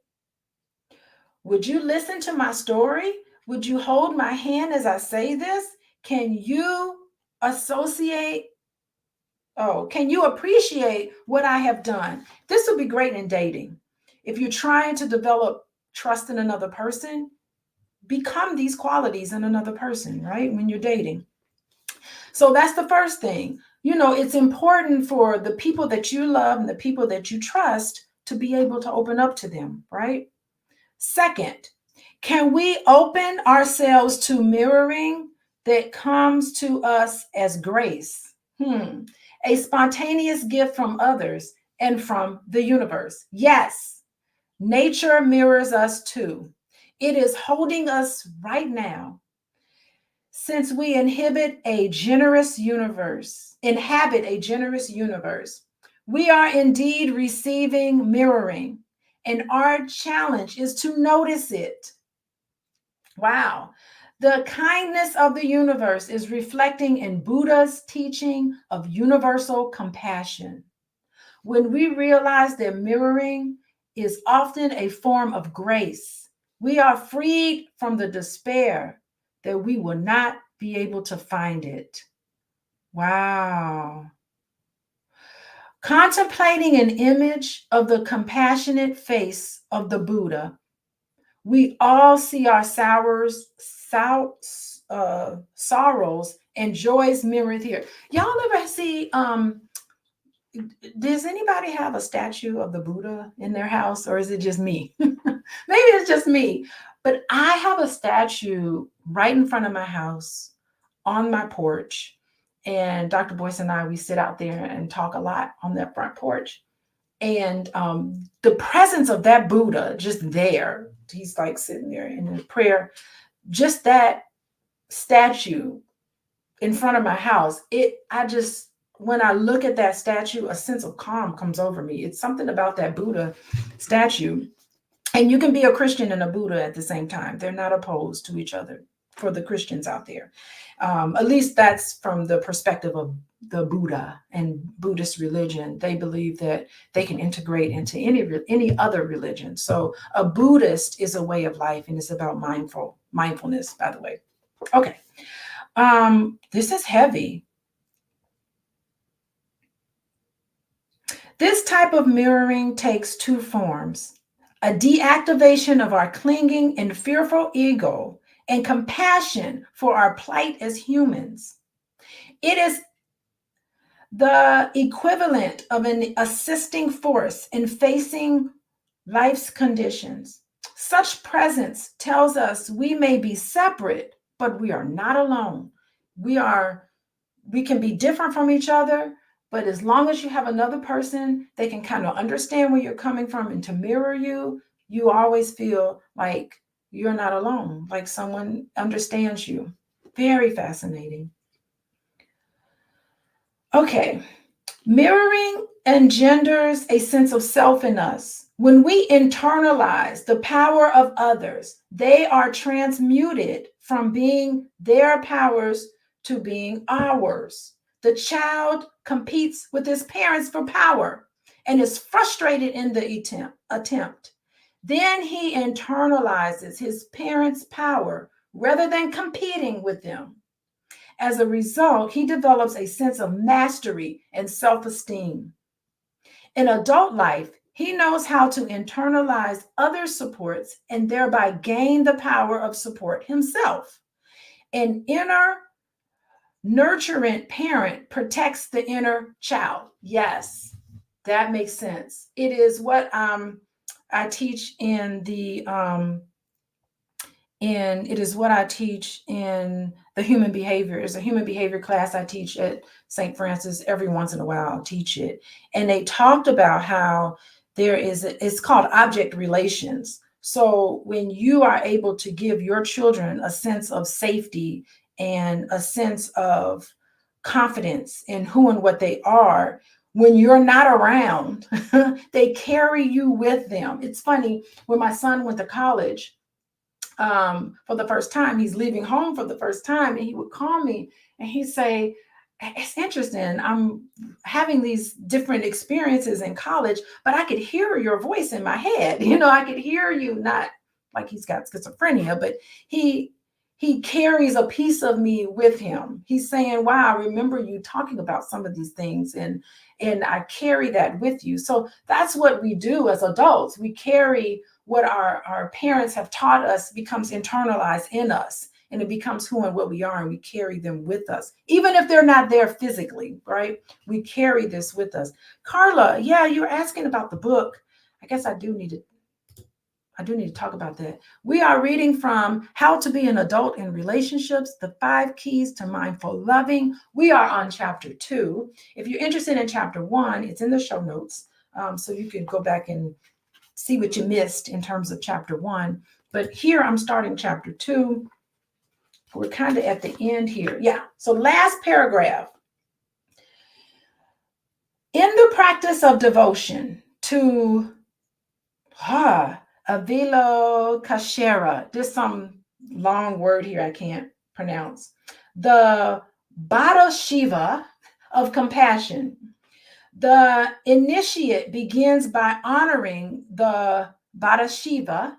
Would you listen to my story? Would you hold my hand as I say this? Can you appreciate what I have done? This would be great in dating. If you're trying to develop trust in another person, become these qualities in another person, right? When you're dating. So that's the first thing. It's important for the people that you love and the people that you trust to be able to open up to them, right? Second, can we open ourselves to mirroring that comes to us as grace? A spontaneous gift from others and from the universe. Yes, nature mirrors us too. It is holding us right now. Since we inhabit a generous universe, we are indeed receiving mirroring, and our challenge is to notice it. Wow. The kindness of the universe is reflecting in Buddha's teaching of universal compassion. When we realize that mirroring is often a form of grace, we are freed from the despair that we will not be able to find it. Wow. Contemplating an image of the compassionate face of the Buddha, we all see our sorrows and joys mirrored here. Y'all ever see, does anybody have a statue of the Buddha in their house, or is it just me? Maybe it's just me, but I have a statue right in front of my house on my porch. And Dr. Boyce and I, we sit out there and talk a lot on that front porch. And the presence of that Buddha just there, he's like sitting there in his prayer, just that statue in front of my house, when I look at that statue, a sense of calm comes over me. It's something about that Buddha statue. And you can be a Christian and a Buddha at the same time. They're not opposed to each other for the Christians out there. At least that's from the perspective of the Buddha and Buddhist religion. They believe that they can integrate into any other religion. So a Buddhist is a way of life, and it's about mindfulness, by the way. Okay. This is heavy. This type of mirroring takes two forms: a deactivation of our clinging and fearful ego, and compassion for our plight as humans. It is the equivalent of an assisting force in facing life's conditions. Such presence tells us we may be separate, but we are not alone. We can be different from each other, but as long as you have another person, they can kind of understand where you're coming from and to mirror you, you always feel like you're not alone, like someone understands you. Very fascinating. Okay. Mirroring engenders a sense of self in us. When we internalize the power of others, they are transmuted from being their powers to being ours. The child competes with his parents for power and is frustrated in the attempt. Then he internalizes his parents' power rather than competing with them. As a result, he develops a sense of mastery and self esteem. In adult life, he knows how to internalize other supports and thereby gain the power of support himself. An inner nurturant parent protects the inner child. Yes, that makes sense. It is what I teach in the and it is what I teach in the human behavior. It's a human behavior class I teach at St. Francis. Every once in a while, I'll teach it. And they talked about how it's called object relations. So when you are able to give your children a sense of safety and a sense of confidence in who and what they are, when you're not around, they carry you with them. It's funny, when my son went to college, for the first time, he's leaving home for the first time, and he would call me and he'd say, it's interesting, I'm having these different experiences in college, but I could hear your voice in my head. I could hear you, not like he's got schizophrenia, but he carries a piece of me with him. He's saying, wow, I remember you talking about some of these things, and I carry that with you. So that's what we do as adults. We carry what our parents have taught us, becomes internalized in us, and it becomes who and what we are, and we carry them with us. Even if they're not there physically, right? We carry this with us. Carla, yeah, you're asking about the book. I guess I do need to talk about that. We are reading from How to Be an Adult in Relationships, the 5 Keys to Mindful Loving. We are on chapter 2. If you're interested in chapter 1, it's in the show notes. So you can go back and see what you missed in terms of chapter 1. But here I'm starting chapter 2. We're kind of at the end here. Yeah. So last paragraph. In the practice of devotion to Avalokiteshvara, there's some long word here I can't pronounce. The Bodhisattva of compassion. The initiate begins by honoring the Bodhisattva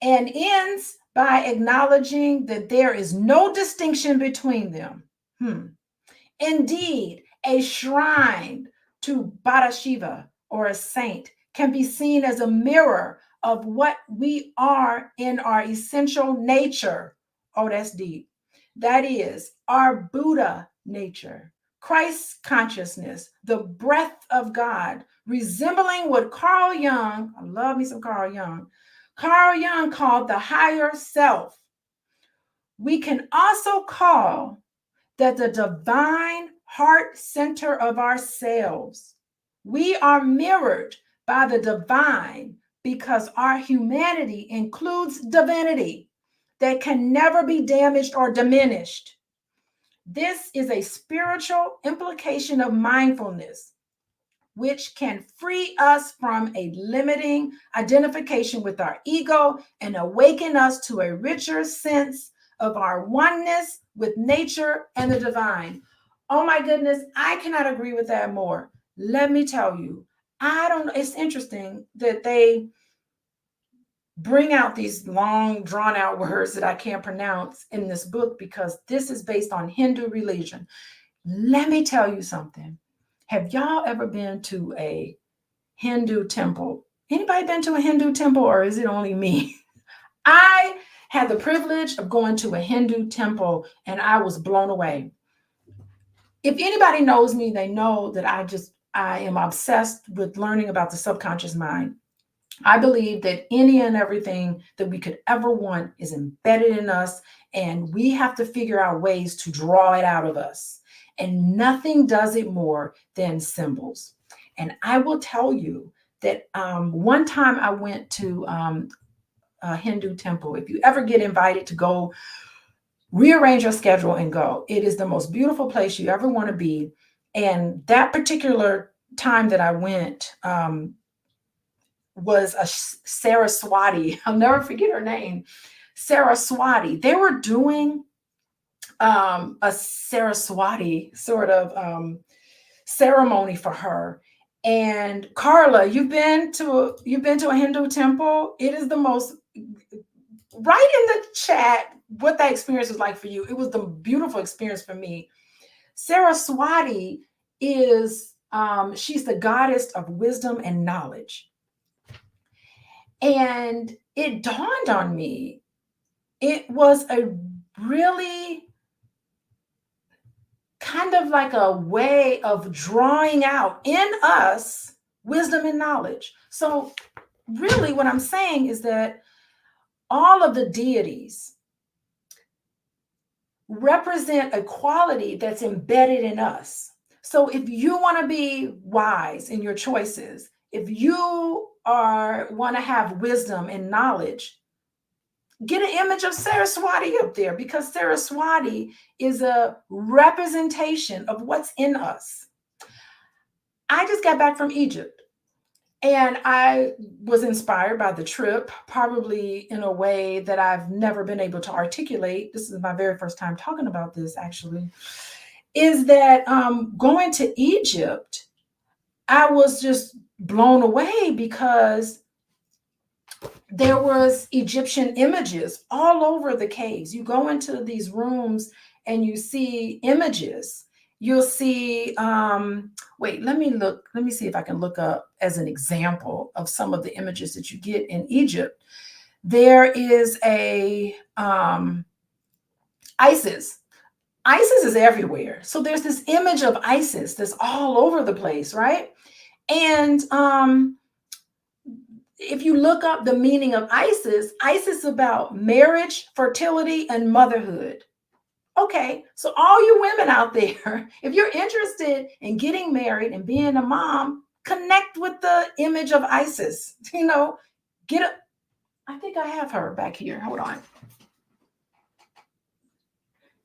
and ends by acknowledging that there is no distinction between them. Indeed, a shrine to Bodhisattva or a saint can be seen as a mirror of what we are in our essential nature. Oh, that's deep. That is our Buddha nature, Christ's consciousness, the breath of God, resembling what Carl Jung, I love me some Carl Jung called the higher self. We can also call that the divine heart center of ourselves. We are mirrored by the divine because our humanity includes divinity that can never be damaged or diminished. This is a spiritual implication of mindfulness, which can free us from a limiting identification with our ego and awaken us to a richer sense of our oneness with nature and the divine. Oh my goodness, I cannot agree with that more. Let me tell you, it's interesting that they bring out these long, drawn out words that I can't pronounce in this book, because this is based on Hindu religion. Let me tell you something. Have y'all ever been to a Hindu temple? Anybody been to a Hindu temple, or is it only me? I had the privilege of going to a Hindu temple and I was blown away. If anybody knows me, they know that I am obsessed with learning about the subconscious mind. I believe that any and everything that we could ever want is embedded in us, and we have to figure out ways to draw it out of us. And nothing does it more than symbols. And I will tell you that one time I went to a Hindu temple. If you ever get invited to go, rearrange your schedule and go. It is the most beautiful place you ever want to be. And that particular time that I went, was a Saraswati. I'll never forget her name. Saraswati. They were doing a Saraswati sort of ceremony for her. And Carla, you've been to a Hindu temple. It is the most. Write in the chat what that experience was like for you. It was the beautiful experience for me. Saraswati is she's the goddess of wisdom and knowledge. And it dawned on me, it was a really kind of like a way of drawing out in us wisdom and knowledge. So, really, what I'm saying is that all of the deities represent a quality that's embedded in us. So, if you want to be wise in your choices, if you want to have wisdom and knowledge, get an image of Saraswati up there, because Saraswati is a representation of what's in us. I just got back from Egypt, and I was inspired by the trip, probably in a way that I've never been able to articulate. This is my very first time talking about this, actually. Is that going to Egypt, I was just blown away because there was Egyptian images all over the caves. You go into these rooms and you see images. You'll see, wait, let me see if I can look up as an example of some of the images that you get in Egypt. There is a Isis. Isis is everywhere. So there's this image of Isis that's all over the place, right? And if you look up the meaning of Isis, Isis is about marriage, fertility, and motherhood. Okay, so all you women out there, if you're interested in getting married and being a mom, connect with the image of Isis. I think I have her back here. Hold on.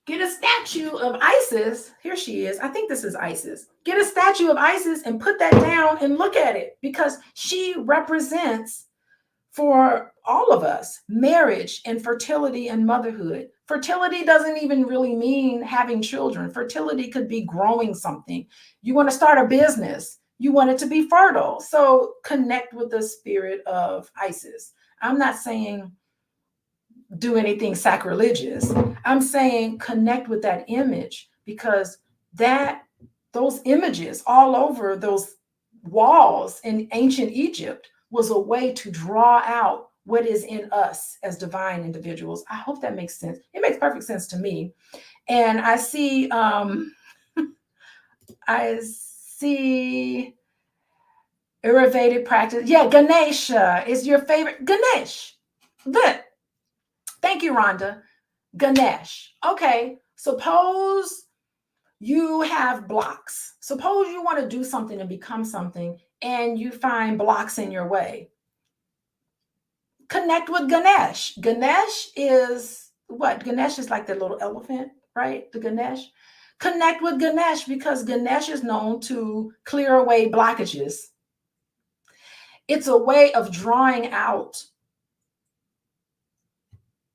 Get a statue of Isis. Here she is. I think this is Isis. Get a statue of Isis and put that down and look at it, because she represents, for all of us, marriage and fertility and motherhood. Fertility doesn't even really mean having children. Fertility could be growing something. You want to start a business. You want it to be fertile. So connect with the spirit of Isis. I'm not saying do anything sacrilegious. I'm saying connect with that image, because those images all over those walls in ancient Egypt was a way to draw out what is in us as divine individuals. I hope that makes sense. It makes perfect sense to me. And I see Ayurvedic practice. Yeah, Ganesha is your favorite. Ganesh. Good. Thank you, Rhonda. Ganesh. Okay, suppose you have blocks. Suppose you want to do something and become something, and you find blocks in your way. Connect with Ganesh. Ganesh is what? Ganesh is like the little elephant, right? The Ganesh. Connect with Ganesh, because Ganesh is known to clear away blockages. It's a way of drawing out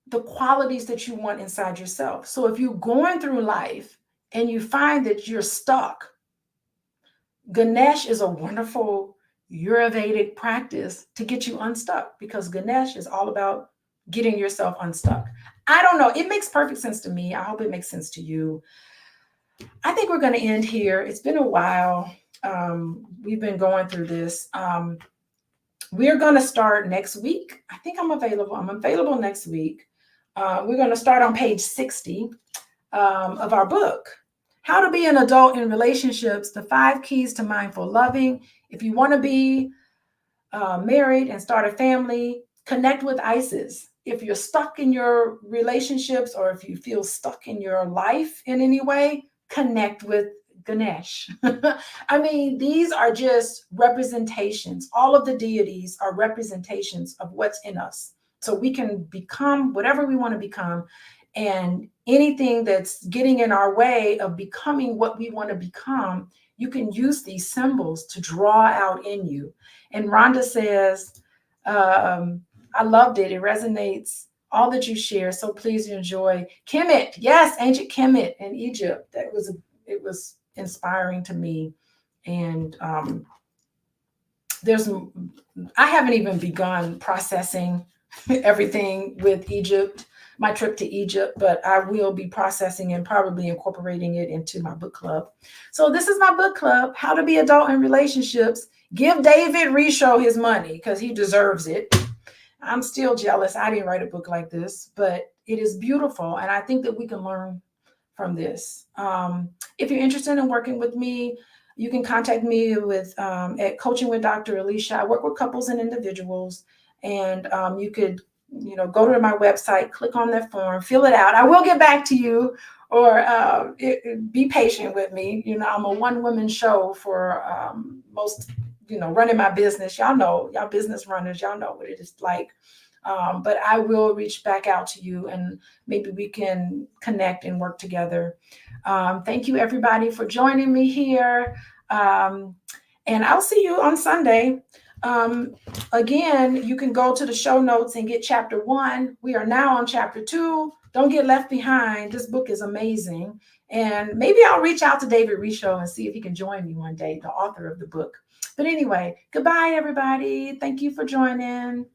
the qualities that you want inside yourself. So if you're going through life and you find that you're stuck, Ganesh is a wonderful Ayurvedic practice to get you unstuck, because Ganesh is all about getting yourself unstuck. I don't know. It makes perfect sense to me. I hope it makes sense to you. I think we're going to end here. It's been a while. We've been going through this. We're going to start next week. I think I'm available. I'm available next week. We're going to start on page 60 of our book, How to Be an Adult in Relationships, the 5 Keys to Mindful Loving. If you want to be married and start a family, connect with Isis. If you're stuck in your relationships or if you feel stuck in your life in any way, connect with Ganesh. I mean, these are just representations. All of the deities are representations of what's in us. So we can become whatever we want to become. And anything that's getting in our way of becoming what we want to become, you can use these symbols to draw out in you. And Rhonda says, I loved it. It resonates. All that you share. So please enjoy Kemet. Yes, ancient Kemet in Egypt. It was inspiring to me. And I haven't even begun processing everything with Egypt, my trip to Egypt, but I will be processing and probably incorporating it into my book club. So this is my book club, How to Be Adult in Relationships. Give David Richo his money because he deserves it. I'm still jealous. I didn't write a book like this, but it is beautiful. And I think that we can learn from this. If you're interested in working with me, you can contact me with at Coaching with Dr. Alicia. I work with couples and individuals, and you could, go to my website, click on that form, fill it out. I will get back to you, or be patient with me. I'm a one-woman show for most, running my business. Y'all business runners, y'all know what it is like. But I will reach back out to you and maybe we can connect and work together. Thank you, everybody, for joining me here. And I'll see you on Sunday. Again, you can go to the show notes and get chapter 1. We are now on chapter 2. Don't get left behind. This book is amazing. And maybe I'll reach out to David Richo and see if he can join me one day, the author of the book. But anyway, goodbye, everybody. Thank you for joining.